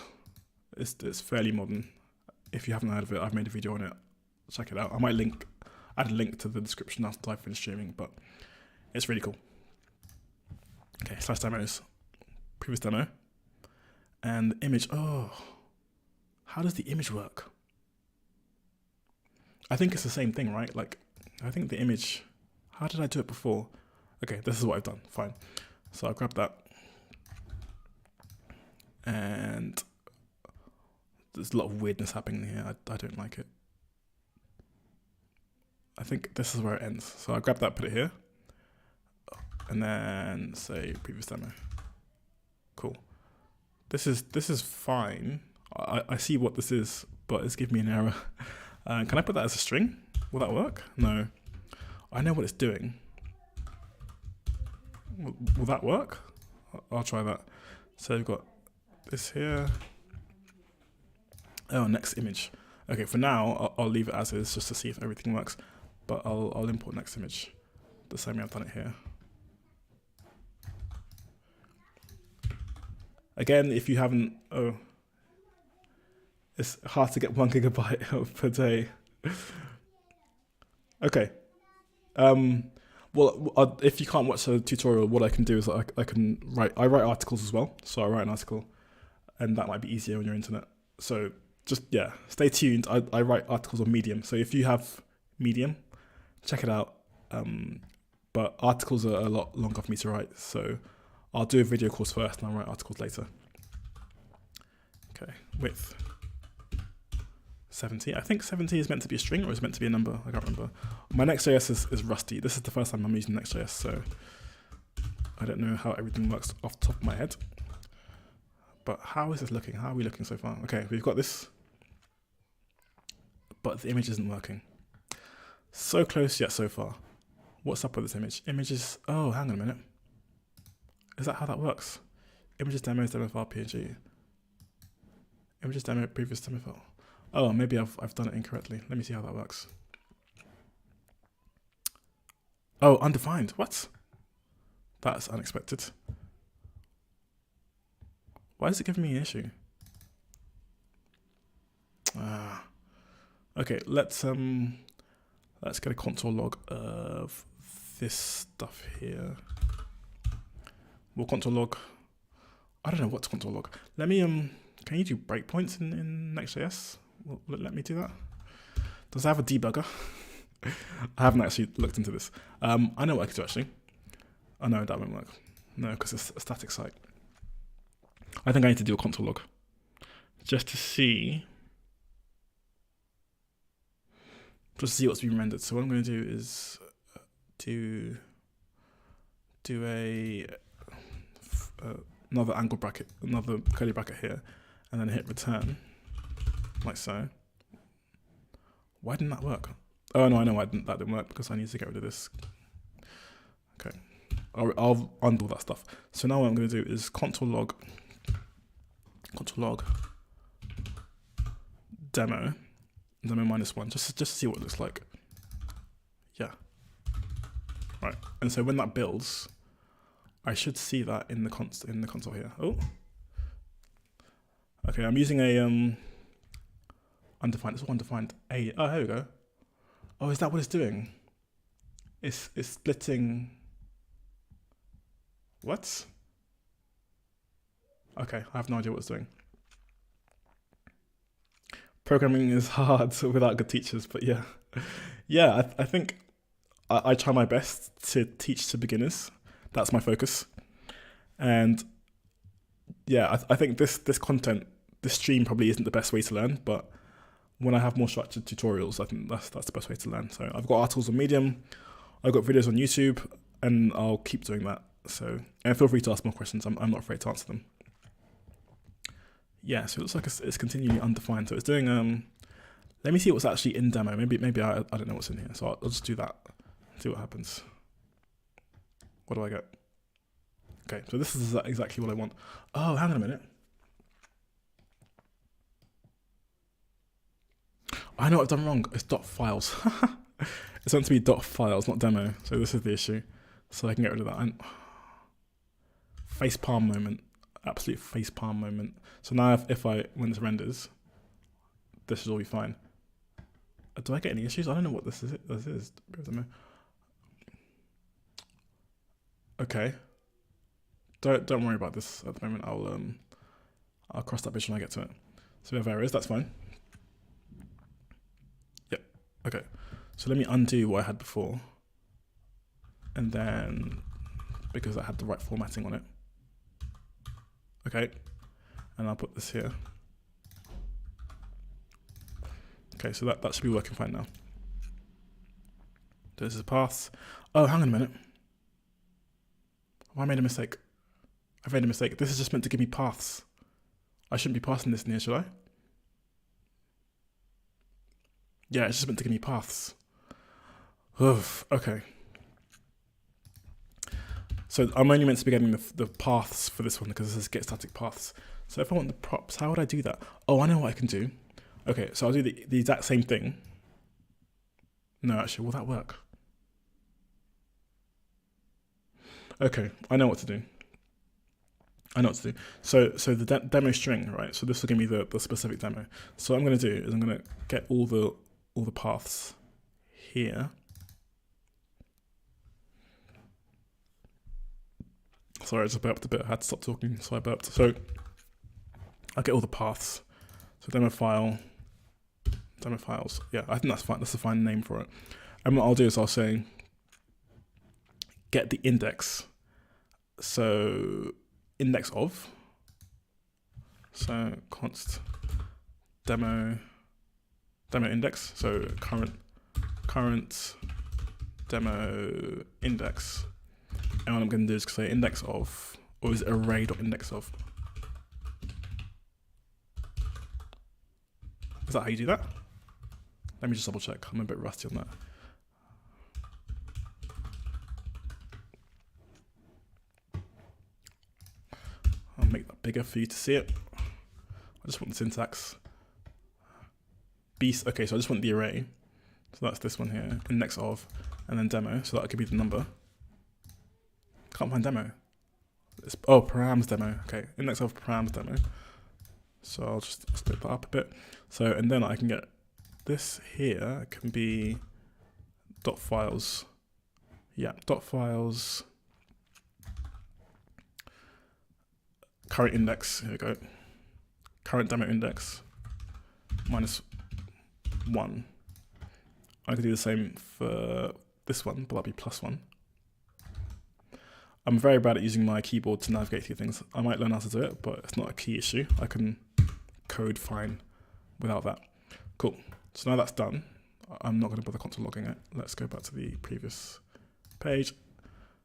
It's fairly modern. If you haven't heard of it, I've made a video on it. Check it out. I might add a link to the description after I finish streaming, but it's really cool. Okay, /demos, previous demo, and the image. Oh, how does the image work? I think it's the same thing, right? Like, I think the image, how did I do it before? Okay, this is what I've done, fine. So I'll grab that. And there's a lot of weirdness happening here. I don't like it. I think this is where it ends. So I'll grab that, put it here. And then say previous demo. Cool. This is fine. I see what this is, but it's giving me an error. Can I put that as a string? Will that work? No. I know what it's doing. Will that work? I'll try that. So we've got this here. Oh, next image. Okay, for now, I'll leave it as is just to see if everything works. But I'll import next image the same way I've done it here. Again, if you haven't, it's hard to get 1 GB per day. Okay. Well, if you can't watch the tutorial, what I can do is I write articles as well. So I write an article, and that might be easier on your internet. So just, yeah, stay tuned. I write articles on Medium. So if you have Medium, check it out. But articles are a lot longer for me to write. So I'll do a video course first and I'll write articles later. Okay, width 70. I think 70 is meant to be a string or is meant to be a number. I can't remember. My Next.js is rusty. This is the first time I'm using Next.js, so I don't know how everything works off the top of my head. But how is this looking? How are we looking so far? Okay, we've got this, but the image isn't working. So close yet so far. What's up with this image? Images, oh, hang on a minute. Is that how that works? Images, demos, demo file, PNG. Images, demo, previous demo file. Oh, maybe I've done it incorrectly. Let me see how that works. Oh, undefined. What? That's unexpected. Why is it giving me an issue? Okay, let's get a console log of this stuff here. We'll console log. I don't know what to console log. Let me can you do breakpoints in Next.js? Will it let me do that? Does it have a debugger? I haven't actually looked into this. I know what I could do actually. Oh no, that won't work. No, because it's a static site. I think I need to do a console log just to see what's being rendered. So what I'm going to do is do another angle bracket, another curly bracket here, and then hit return, like so. Why didn't that work? Oh no, I know why that didn't work, because I need to get rid of this. Okay, I'll undo all that stuff. So now what I'm going to do is console log demo -1, just to see what it looks like. Yeah. Right, and so when that builds, I should see that in the console here. Oh. Okay, I'm using a undefined. It's all undefined. Oh, here we go. Oh, is that what it's doing? It's splitting. What? Okay, I have no idea what it's doing. Programming is hard without good teachers, but yeah. Yeah, I think I try my best to teach to beginners. That's my focus. And yeah, I think this content, this stream probably isn't the best way to learn, but when I have more structured tutorials, I think that's the best way to learn. So I've got articles on Medium, I've got videos on YouTube, and I'll keep doing that. So, and feel free to ask more questions. I'm not afraid to answer them. Yeah, so it looks like it's continually undefined. So it's doing, let me see what's actually in demo. Maybe I don't know what's in here. So I'll just do that. see what happens. What do I get? Okay, so this is exactly what I want. Oh, hang on a minute. I know what I've done wrong. It's .files. It's meant to be .files, not demo. So this is the issue. So I can get rid of that. Facepalm moment. Absolute facepalm moment. So now when this renders, this should all be fine. Do I get any issues? I don't know what this is. Okay. Don't worry about this at the moment. I'll cross that bridge when I get to it. So we have errors, that's fine. Yep. Okay. So let me undo what I had before. And then because I had the right formatting on it. Okay. And I'll put this here. Okay, so that should be working fine now. This is paths. Oh, hang on a minute. Oh, I made a mistake. I've made a mistake. This is just meant to give me paths. I shouldn't be passing this in here, should I? Yeah, it's just meant to give me paths. Oof, okay. So I'm only meant to be getting the paths for this one because this is get static paths. So if I want the props, how would I do that? Oh, I know what I can do. Okay, so I'll do the exact same thing. No, actually, will that work? Okay, I know what to do. So the demo string, right? So this will give me the specific demo. So what I'm going to do is I'm going to get all the paths here. Sorry, I just burped a bit. I had to stop talking, so I burped. So I'll get all the paths. So demo files. Yeah, I think that's fine. That's a fine name for it. And what I'll do is I'll say get the index. So index of. So const demo index. So current demo index. And what I'm going to do is say index of, or is it array.index of? Is that how you do that? Let me just double check. I'm a bit rusty on that. I'll make that bigger for you to see it. I just want the syntax. Beast. Okay, so I just want the array. So that's this one here, index of, and then demo. So that could be the number. Can't find demo. Oh, params demo. Okay, index of params demo. So I'll just split that up a bit. So, and then I can get this here can be .files. Yeah, .files. Current index, here we go. Current demo index -1. I could do the same for this one, but that'll be +1. I'm very bad at using my keyboard to navigate through things. I might learn how to do it, but it's not a key issue. I can code fine without that. Cool. So now that's done. I'm not going to bother console logging it. Let's go back to the previous page.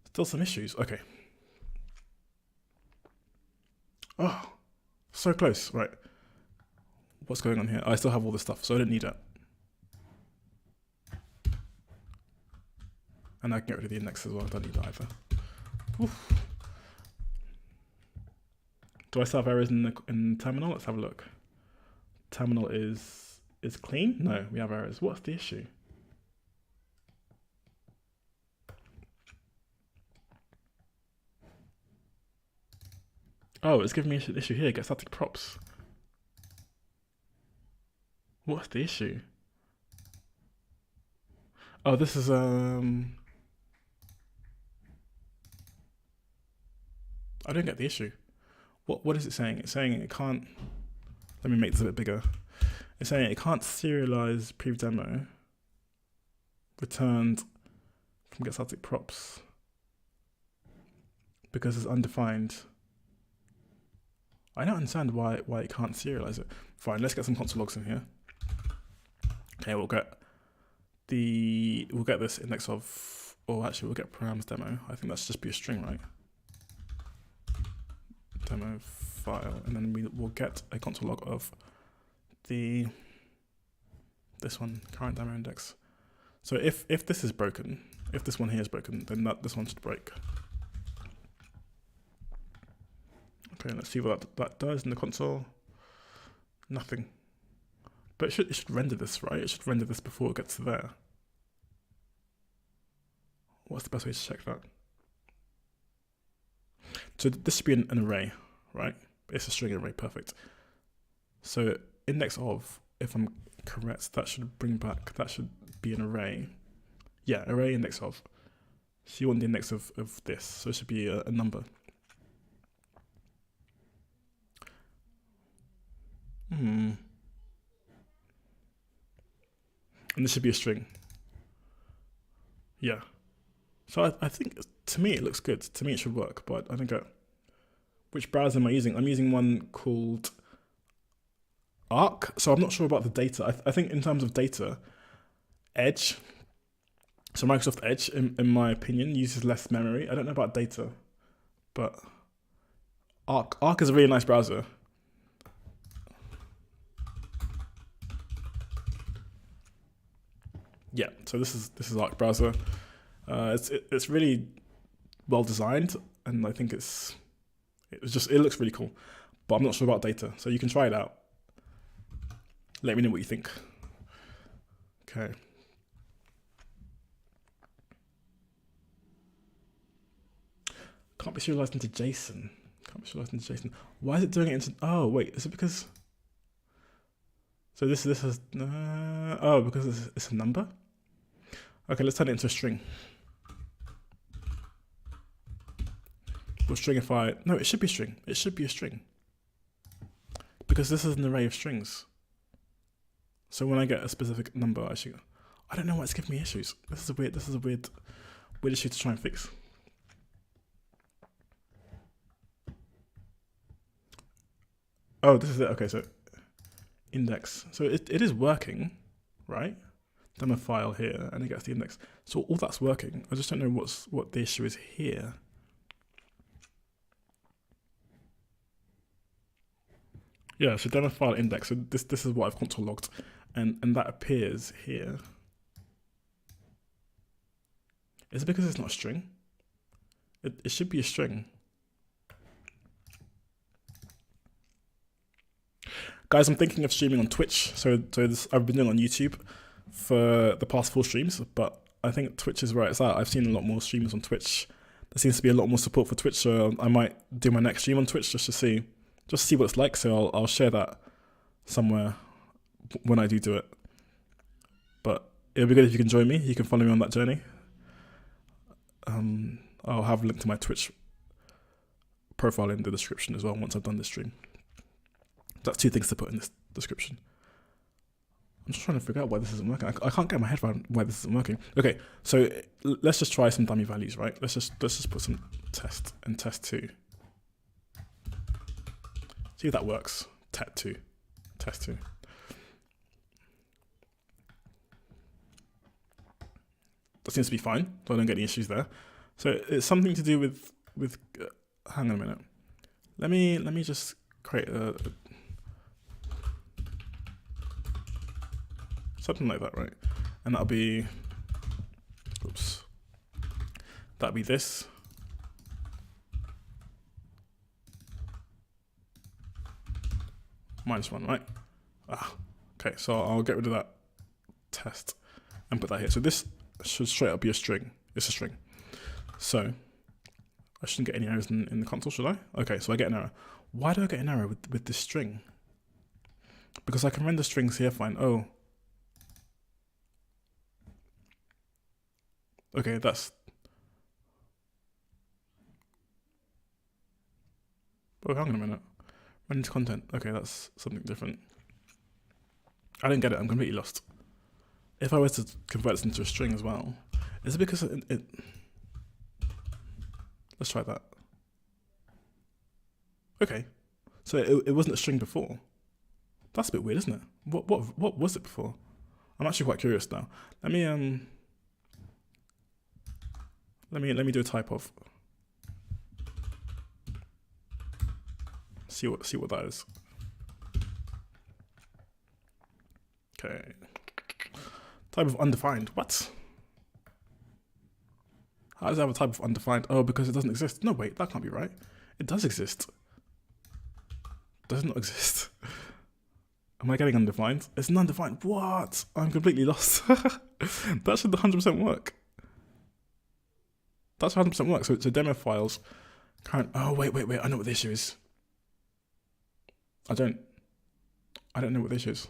Still some issues. Okay. Oh, so close. Right. What's going on here? I still have all this stuff, so I don't need it. And I can get rid of the index as well. I don't need that either. Oof. Do I still have errors in terminal? Let's have a look. Terminal is clean? No, we have errors. What's the issue? Oh, it's giving me an issue here. Get static props. What's the issue? Oh, this is I don't get the issue. What is it saying? It's saying it can't. Let me make this a bit bigger. It's saying it can't serialize prev demo returned from get static props because it's undefined. I don't understand why it can't serialize it. Fine, let's get some console logs in here. Okay, we'll get this index of, or actually we'll get params demo. I think that's just be a string, right? Demo file, and then we'll get a console log of this one, current demo index. So if this is broken, if this one here is broken, then this one should break. Okay, let's see what that does in the console. Nothing. But it should render this, right? It should render this before it gets to there. What's the best way to check that? So this should be an array, right? It's a string array, perfect. So index of, if I'm correct, that should bring back, that should be an array. Yeah, array index of. So you want the index of this, so it should be a number. And this should be a string. Yeah. So I think, to me, it looks good. To me, it should work, but I think which browser am I using? I'm using one called Arc. So I'm not sure about the data. I think in terms of data, Edge, so Microsoft Edge, in my opinion, uses less memory. I don't know about data, but Arc is a really nice browser. Yeah, so this is Arc browser. It's really well designed, and I think it looks really cool, but I'm not sure about data, so you can try it out. Let me know what you think. Okay. Can't be serialized into JSON. Why is it doing it into? Oh wait, is it because? So this is because it's a number. Okay, let's turn it into a string. Or stringify. No, it should be a string. It should be a string. Because this is an array of strings. So when I get a specific number, I don't know why it's giving me issues. This is a weird issue to try and fix. Oh, this is it. Okay, so index. So it is working, right? Demo file here, and it gets the index. So all that's working. I just don't know what the issue is here. Yeah, so demo file index. So this is what I've console logged, and that appears here. Is it because it's not a string? It should be a string. Guys, I'm thinking of streaming on Twitch. So I've been doing on YouTube for the past 4 streams, but I think Twitch is where it's at. I've seen a lot more streamers on Twitch. There seems to be a lot more support for Twitch, so I might do my next stream on Twitch just to see what it's like. So I'll share that somewhere when I do it. But it'll be good if you can join me. You can follow me on that journey. I'll have a link to my Twitch profile in the description as well once I've done this stream. That's 2 things to put in this description. I'm just trying to figure out why this isn't working. I can't get my head around why this isn't working. Okay, so let's just try some dummy values, right? Let's just put some test and test2. See if that works. Tet2, test2. That seems to be fine. So I don't get any issues there. So it's something to do with hang on a minute. Let me just create a something like that, right? And that'll be, oops, that'll be this. -1, right? Okay, so I'll get rid of that test and put that here. So this should straight up be a string. It's a string. So I shouldn't get any errors in the console, should I? Okay, so I get an error. Why do I get an error with this string? Because I can render strings here fine. Oh. Okay, oh, hang on a minute. Run into content. Okay, that's something different. I didn't get it. I'm completely lost. If I were to convert this into a string as well, is it because it let's try that. Okay, so it wasn't a string before. That's a bit weird, isn't it? What was it before? I'm actually quite curious now. Let me do a type of. See what that is. Okay. Type of undefined. What? How does it have a type of undefined? Oh, because it doesn't exist. No, wait, that can't be right. It does exist. It does not exist. Am I getting undefined? It's an undefined. What? I'm completely lost. That should 100% work. That's 100% work. So demo files can't. Oh, wait. I know what the issue is. I don't know what the issue is.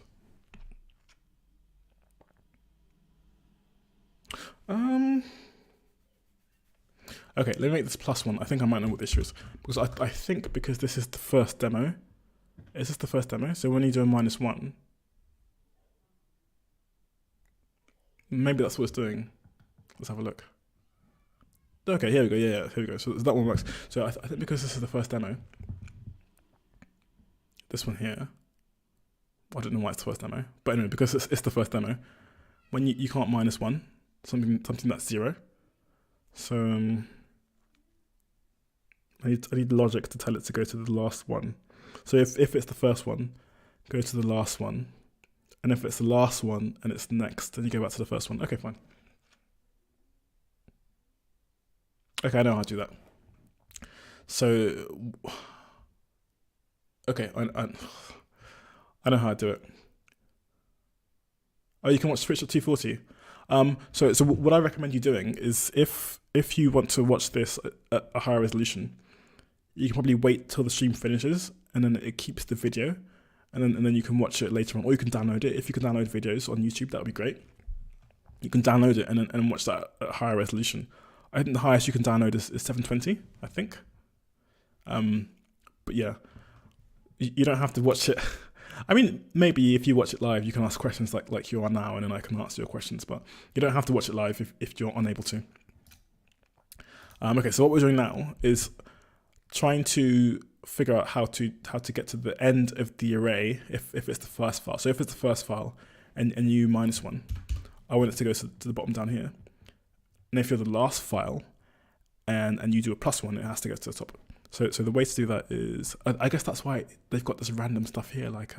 Okay, let me make this +1. I think I might know what the issue is. Because I think because this is the first demo. Is this the first demo? So when you do a -1, maybe that's what it's doing. Let's have a look. Okay, here we go. Yeah, here we go. So that one works. So I think because this is the first demo, this one here, I don't know why it's the first demo, but anyway, because it's the first demo, when you can't -1, something that's 0. So I need logic to tell it to go to the last one. So if it's the first one, go to the last one. And if it's the last one and it's next, then you go back to the first one. Okay, fine. Okay, I know how to do that. So, okay, I know how to do it. Oh, you can watch Twitch at 240. So what I recommend you doing is if you want to watch this at a higher resolution, you can probably wait till the stream finishes and then it keeps the video, and then you can watch it later on, or you can download it. If you can download videos on YouTube, that would be great. You can download it and watch that at a higher resolution. I think the highest you can download is 720, I think. But yeah, you don't have to watch it. I mean, maybe if you watch it live, you can ask questions like you are now, and then I can answer your questions. But you don't have to watch it live if you're unable to. Okay, so what we're doing now is trying to figure out how to get to the end of the array if it's the first file. So if it's the first file and you -1, I want it to go to the bottom down here. And if you're the last file and you do a +1, it has to go to the top. So the way to do that is, I guess that's why they've got this random stuff here, like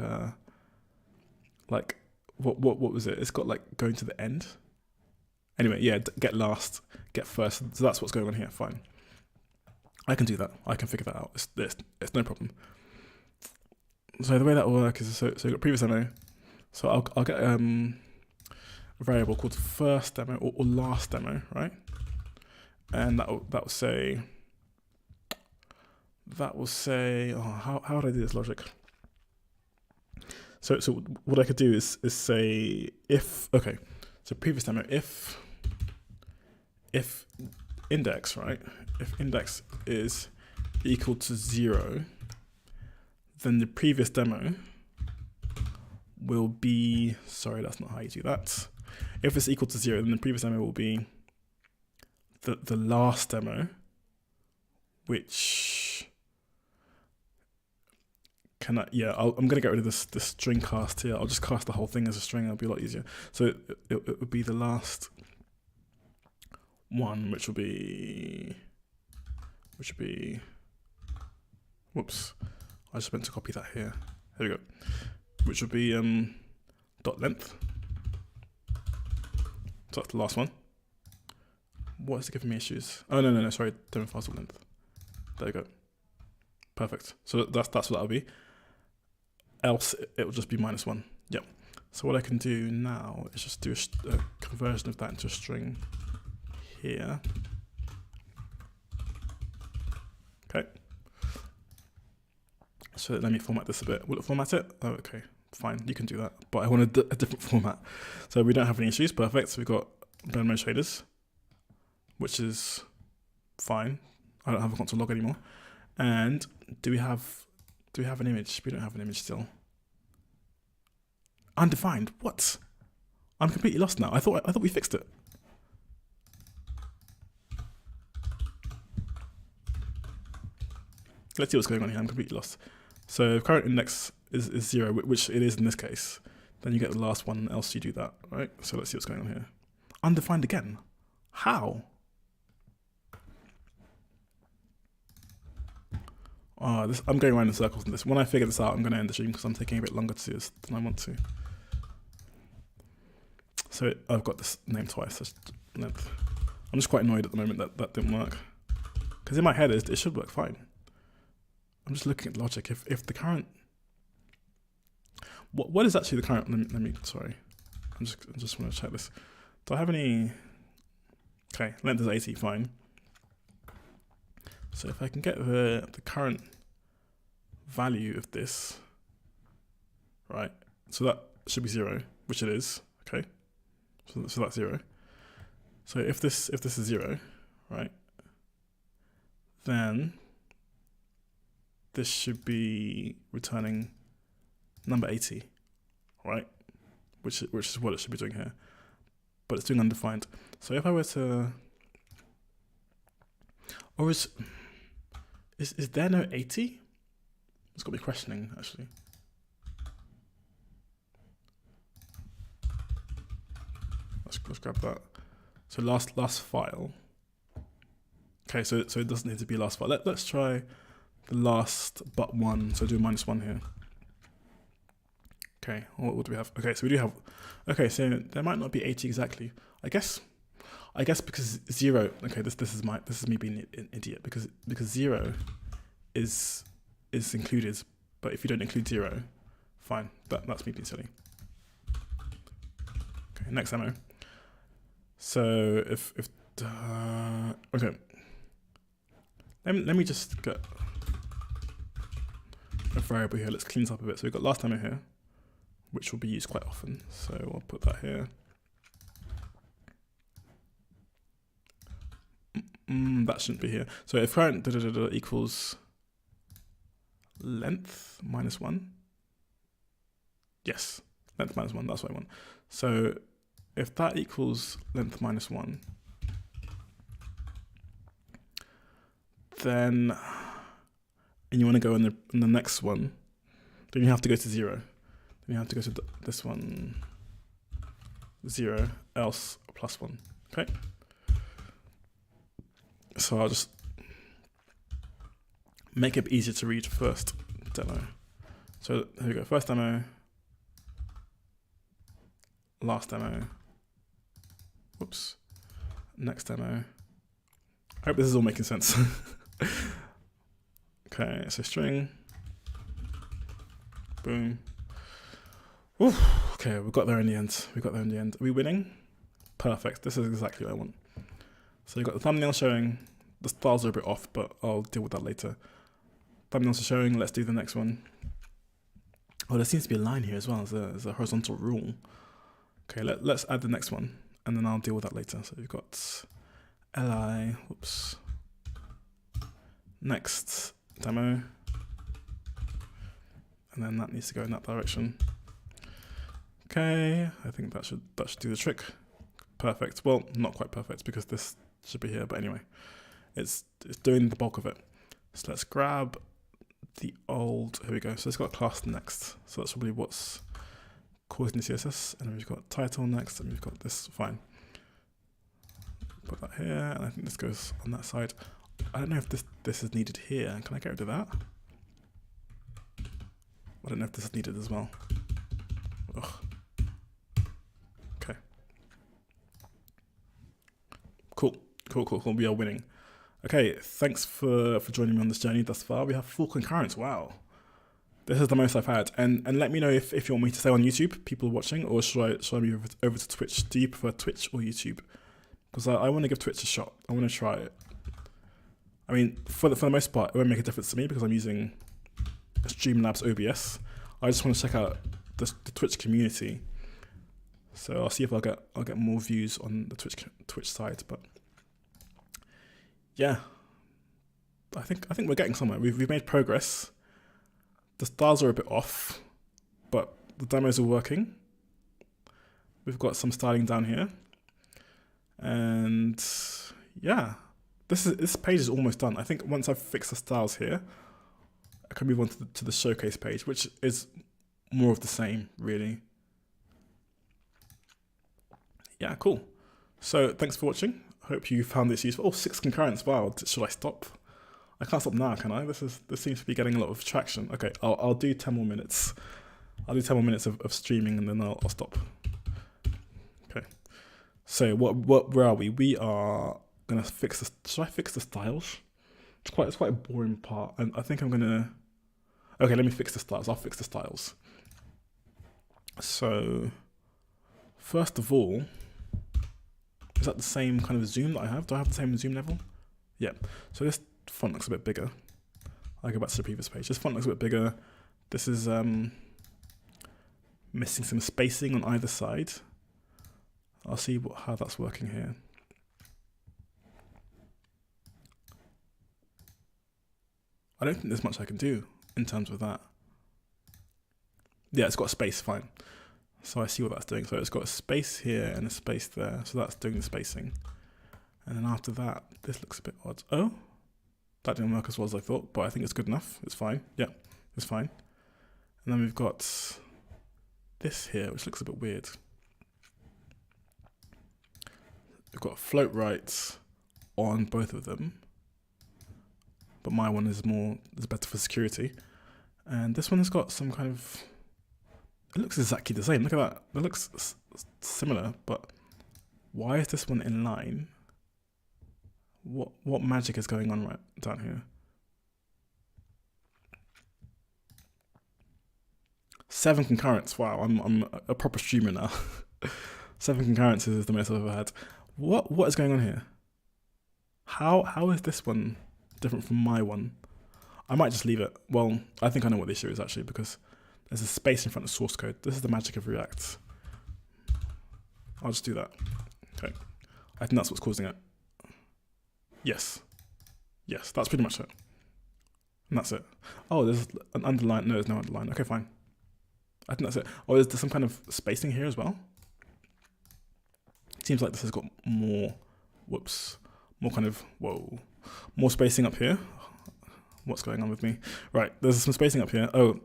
what was it? It's got like going to the end. Anyway, yeah, get last, get first. So that's what's going on here. Fine. I can do that. I can figure that out. It's no problem. So the way that will work is so you've got previous demo. So I'll get a variable called first demo or last demo, right? And that will say oh, how would I do this logic? So what I could do is say if, okay, so previous demo, if index, right? If index is equal to 0, then the previous demo will be, sorry, that's not how you do that. If it's equal to 0, then the previous demo will be the last demo, which I'm going to get rid of this string cast here. I'll just cast the whole thing as a string. It'll be a lot easier. So it would be the last one, which will be, whoops, I just meant to copy that here. There we go. Which would be dot length. So that's the last one. What is it giving me issues? Oh no, sorry, demo files dot length. There we go. Perfect. So that's what that'll be. Else it will just be -1. Yep. So what I can do now is just do a conversion of that into a string here. Okay. So let me format this a bit. Will it format it? Oh, okay, fine, you can do that. But I want a different format. So we don't have any issues, perfect. So we've got blend mode shaders, which is fine. I don't have a console log anymore. And do we have an image? We don't have an image still. Undefined, what? I'm completely lost now. I thought we fixed it. Let's see what's going on here. I'm completely lost. So if current index is 0, which it is in this case, then you get the last one, else you do that, right? So let's see what's going on here. Undefined again. How? I'm going around in circles on this. When I figure this out, I'm going to end the stream because I'm taking a bit longer to do this than I want to. So I've got this name twice. Length. I'm just quite annoyed at the moment that that didn't work. Because in my head, it should work fine. I'm just looking at logic. If the current, what is actually the current? Let me. Sorry, I just want to check this. Do I have any? Okay, length is 80. Fine. So if I can get the current value of this, right? So that should be 0, which it is. Okay, so that's 0. So if this is 0, right, then this should be returning number 80, right? Which is what it should be doing here, but it's doing undefined. So if I were to, or is there no 80? It's got me questioning actually. Let's grab that. So last file. Okay, so it doesn't need to be last file. Let's try the last but one. So do -1 here. Okay, what do we have? Okay, so we do have. Okay, so there might not be 80 exactly. I guess because 0. Okay, this is me being an idiot because 0 is included, but if you don't include 0, fine. That's me being silly. Okay, next demo. So if okay, let me just get a variable here. Let's clean this up a bit. So we've got last demo here, which will be used quite often. So I'll put that here. That shouldn't be here. So if current equals length -1, yes, length -1. That's what I want. So if that equals length -1, then, and you want to go in the next one, then you have to go to 0. Then you have to go to this one, 0, else +1. Okay. So I'll just make it easier to read first demo. So here we go. First demo, last demo. Whoops. Next demo. I hope this is all making sense. Okay, so string. Boom. Oof. Okay, we got there in the end. Are we winning? Perfect. This is exactly what I want. So you've got the thumbnail showing. The styles are a bit off, but I'll deal with that later. Thumbnails are showing. Let's do the next one. Oh, there seems to be a line here as well. There's a horizontal rule. Okay, let's add the next one, and then I'll deal with that later. So we've got li, whoops, next demo, and then that needs to go in that direction. Okay, I think that should do the trick. Perfect. Well, not quite perfect because this should be here, but anyway, it's doing the bulk of it. So let's grab the old, here we go. So it's got class next. So that's probably what's causing the CSS. And then we've got title next, and we've got this, fine. Put that here, and I think this goes on that side. I don't know if this is needed here. Can I get rid of that? I don't know if this is needed as well. Ugh. Okay. Cool. We are winning. Okay, thanks for joining me on this journey thus far. We have full concurrence. Wow. This is the most I've had. And let me know if you want me to stay on YouTube, people watching, or should I move over to Twitch? Do you prefer Twitch or YouTube? Because I want to give Twitch a shot. I want to try it. I mean, for the most part, it won't make a difference to me because I'm using Streamlabs OBS. I just want to check out the Twitch community. So I'll see if I'll get more views on the Twitch side. But yeah, I think we're getting somewhere. We've made progress. The styles are a bit off, but the demos are working. We've got some styling down here, and yeah, this page is almost done. I think once I've fixed the styles here, I can move on to the showcase page, which is more of the same, really. Yeah, cool. So thanks for watching. I hope you found this useful. Oh, 6 concurrents. Wow. Should I stop? I can't stop now, can I? This seems to be getting a lot of traction. Okay, I'll do 10 more minutes. I'll do 10 more minutes of streaming, and then I'll stop. Okay. So where are we? We are gonna fix this. Should I fix the styles? It's quite a boring part, and I think I'm gonna. Okay, let me fix the styles. I'll fix the styles. So first of all, is that the same kind of zoom that I have? Do I have the same zoom level? Yeah. So this font looks a bit bigger. I'll go back to the previous page. This font looks a bit bigger. This is missing some spacing on either side. I'll see how that's working here. I don't think there's much I can do in terms of that. Yeah, it's got a space, fine. So I see what that's doing. So it's got a space here and a space there. So that's doing the spacing. And then after that, this looks a bit odd. Oh, that didn't work as well as I thought, but I think it's good enough. It's fine. Yeah, it's fine. And then we've got this here, which looks a bit weird. We've got float right on both of them, but my one is better for security. And this one has got some kind of, it looks exactly the same. Look at that. It looks similar, but why is this one in line? What magic is going on right down here? 7 concurrents. Wow, I'm a proper streamer now. 7 concurrences is the most I've ever had. What is going on here? How is this one different from my one? I might just leave it. Well, I think I know what the issue is actually, because there's a space in front of source code. This is the magic of React. I'll just do that. Okay. I think that's what's causing it. Yes. Yes, that's pretty much it. And that's it. Oh, there's an underline. No, there's no underline. Okay, fine. I think that's it. Oh, is there some kind of spacing here as well? It seems like this has got more, more kind of, more spacing up here. What's going on with me? Right, there's some spacing up here. Oh,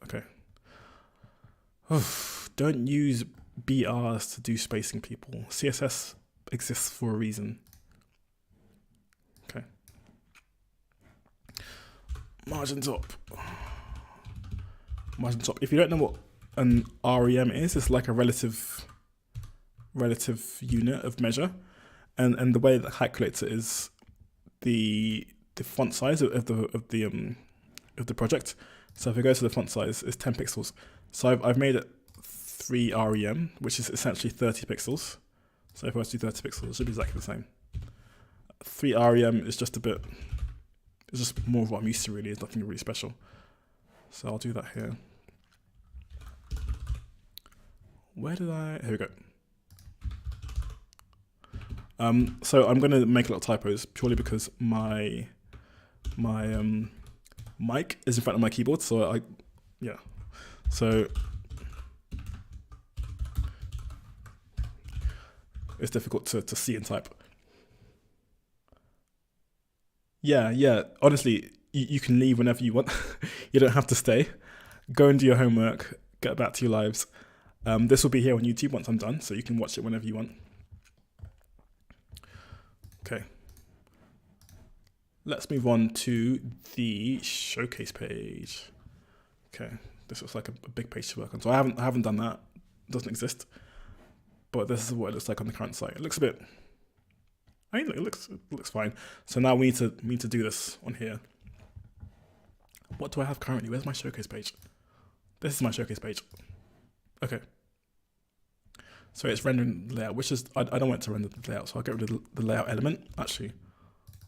okay. Don't use BRs to do spacing, people. CSS exists for a reason. Okay. Margin top. Margin top. If you don't know what an REM is, it's like a relative unit of measure, and the way that calculates it is the font size of the project. So if I go to the font size, it's 10 pixels. So I've made it 3 REM, which is essentially 30 pixels. So if I was to do 30 pixels, it should be exactly the same. 3 REM is just it's just more of what I'm used to really. It's nothing really special. So I'll do that here. Here we go. So I'm going to make a lot of typos purely because my mic is in front of my keyboard. So so it's difficult to see and type. Yeah. Honestly, you can leave whenever you want. You don't have to stay. Go and do your homework. Get back to your lives. This will be here on YouTube once I'm done, so you can watch it whenever you want. Okay. Let's move on to the showcase page. Okay, this looks like a big page to work on. So I haven't done that. It doesn't exist. But this is what it looks like on the current site. It looks a bit. I mean, it looks fine. So now we need to do this on here. What do I have currently? Where's my showcase page? This is my showcase page. Okay. So it's rendering layout, which is I don't want it to render the layout, so I'll get rid of the layout element. Actually,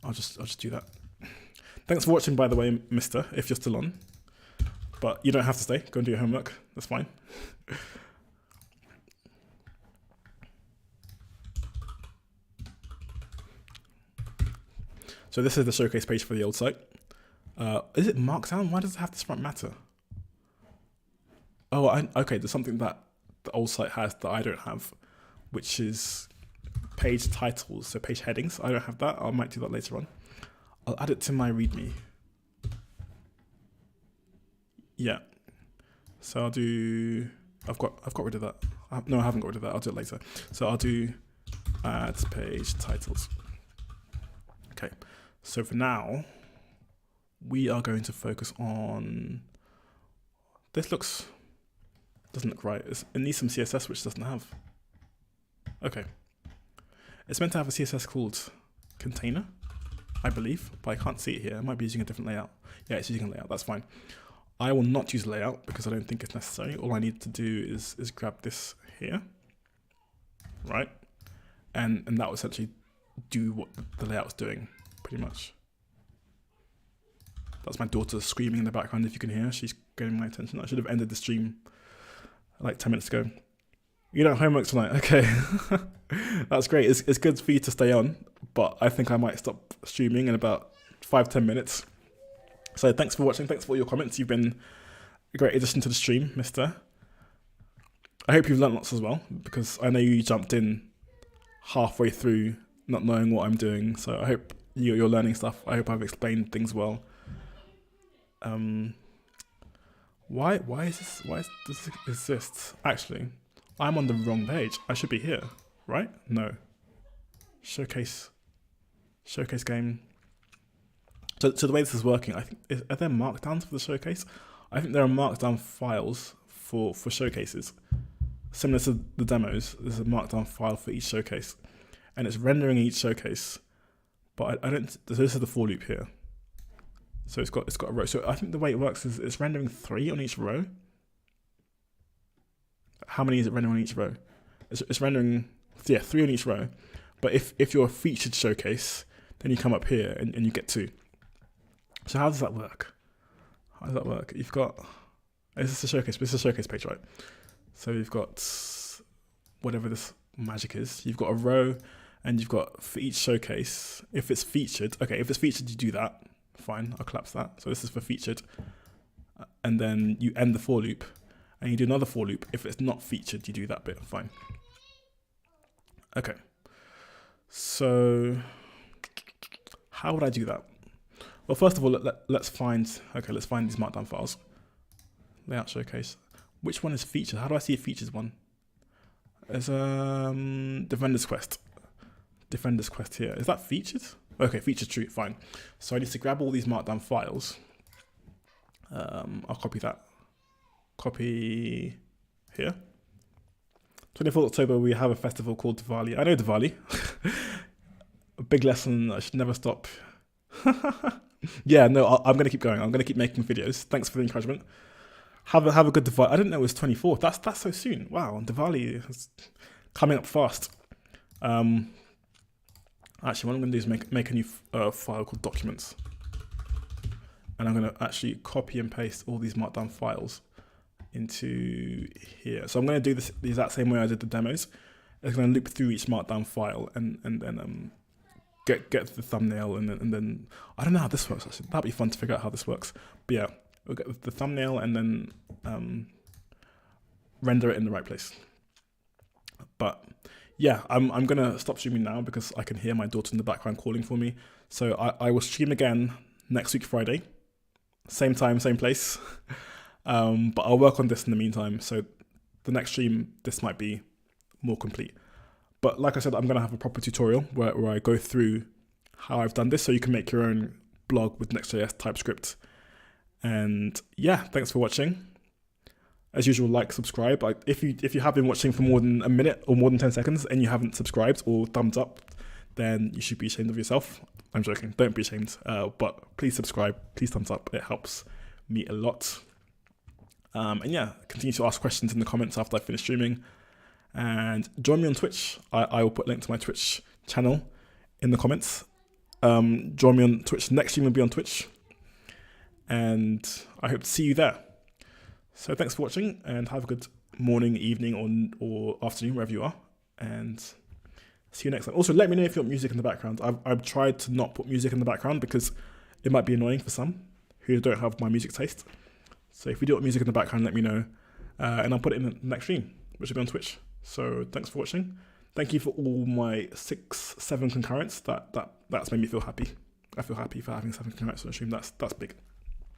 I'll just do that. Thanks for watching, by the way, Mister, if you're still on. But you don't have to stay. Go and do your homework. That's fine. So this is the showcase page for the old site. Is it Markdown? Why does it have this front matter? Oh, okay. There's something that the old site has that I don't have, which is page titles, so page headings. I don't have that. I might do that later on. I'll add it to my README. Yeah. So I'll do. I've got rid of that. No, I haven't got rid of that. I'll do it later. So I'll do add page titles. Okay. So for now, we are going to focus on. This doesn't look right. It needs some CSS, which it doesn't have. Okay. It's meant to have a CSS called container, I believe, but I can't see it here. I might be using a different layout. Yeah, it's using a layout, that's fine. I will not use layout because I don't think it's necessary. All I need to do is grab this here, right? And that will essentially do what the layout's doing, pretty much. That's my daughter screaming in the background, if you can hear. She's getting my attention. I should have ended the stream like 10 minutes ago. You don't have homework tonight? Okay. That's great. It's good for you to stay on, but I think I might stop streaming in about 5-10 minutes. So thanks for watching. Thanks for all your comments. You've been a great addition to the stream, mister. I hope you've learnt lots as well, because I know you jumped in halfway through not knowing what I'm doing. So I hope you're learning stuff. I hope I've explained things well. Why does this exist? Actually, I'm on the wrong page. I should be here, right? No. Showcase game. So the way this is working, I think, are there markdowns for the showcase? I think there are markdown files for showcases. Similar to the demos, there's a markdown file for each showcase, and it's rendering each showcase. But I don't. So this is the for loop here. So it's got a row. So I think the way it works is it's rendering 3 on each row. How many is it rendering on each row? It's rendering 3 on each row. But if you're a featured showcase, then you come up here and you get 2. So how does that work? How does that work? You've got, this is a showcase, but this is a showcase page, right? So you've got whatever this magic is. You've got a row, and you've got for each showcase, if it's featured, okay, if it's featured, you do that. Fine, I'll collapse that. So this is for featured. And then you end the for loop, and you do another for loop. If it's not featured, you do that bit. Fine. Okay. So how would I do that? Well, first of all, let's find these markdown files. Layout showcase. Which one is featured? How do I see a featured one? There's Defender's Quest. Defender's Quest here. Is that featured? Okay, featured true, fine. So I need to grab all these markdown files. I'll copy that. Copy here. 24th October, we have a festival called Diwali. I know Diwali. A big lesson, I should never stop. Yeah, no, I'm going to keep going. I'm going to keep making videos. Thanks for the encouragement. Have a good Diwali. I didn't know it was 24th. That's so soon. Wow, Diwali is coming up fast. Actually, what I'm going to do is make a new file called documents. And I'm going to actually copy and paste all these markdown files into here. So I'm going to do this the exact same way I did the demos. It's going to loop through each markdown file and then get the thumbnail and then I don't know how this works actually. That'd be fun to figure out how this works. But yeah, we'll get the thumbnail and then render it in the right place. But yeah, I'm gonna stop streaming now because I can hear my daughter in the background calling for me. So I will stream again next week Friday, same time, same place. But I'll work on this in the meantime. So the next stream, this might be more complete. But like I said, I'm gonna have a proper tutorial where I go through how I've done this, so you can make your own blog with Next.js, TypeScript. And yeah, thanks for watching. As usual, like, subscribe. If you have been watching for more than a minute or more than 10 seconds and you haven't subscribed or thumbs up, then you should be ashamed of yourself. I'm joking, don't be ashamed. But please subscribe, please thumbs up. It helps me a lot. And yeah, continue to ask questions in the comments after I finish streaming. And join me on Twitch. I will put a link to my Twitch channel in the comments. Join me on Twitch. Next stream will be on Twitch. And I hope to see you there. So thanks for watching and have a good morning, evening, or afternoon, wherever you are. And see you next time. Also, let me know if you want music in the background. I've tried to not put music in the background because it might be annoying for some who don't have my music taste. So if you do want music in the background, let me know. And I'll put it in the next stream, which will be on Twitch. So thanks for watching. Thank you for all my 6-7 concurrents. That's made me feel happy. I feel happy for having 7 concurrents on the stream. That's big.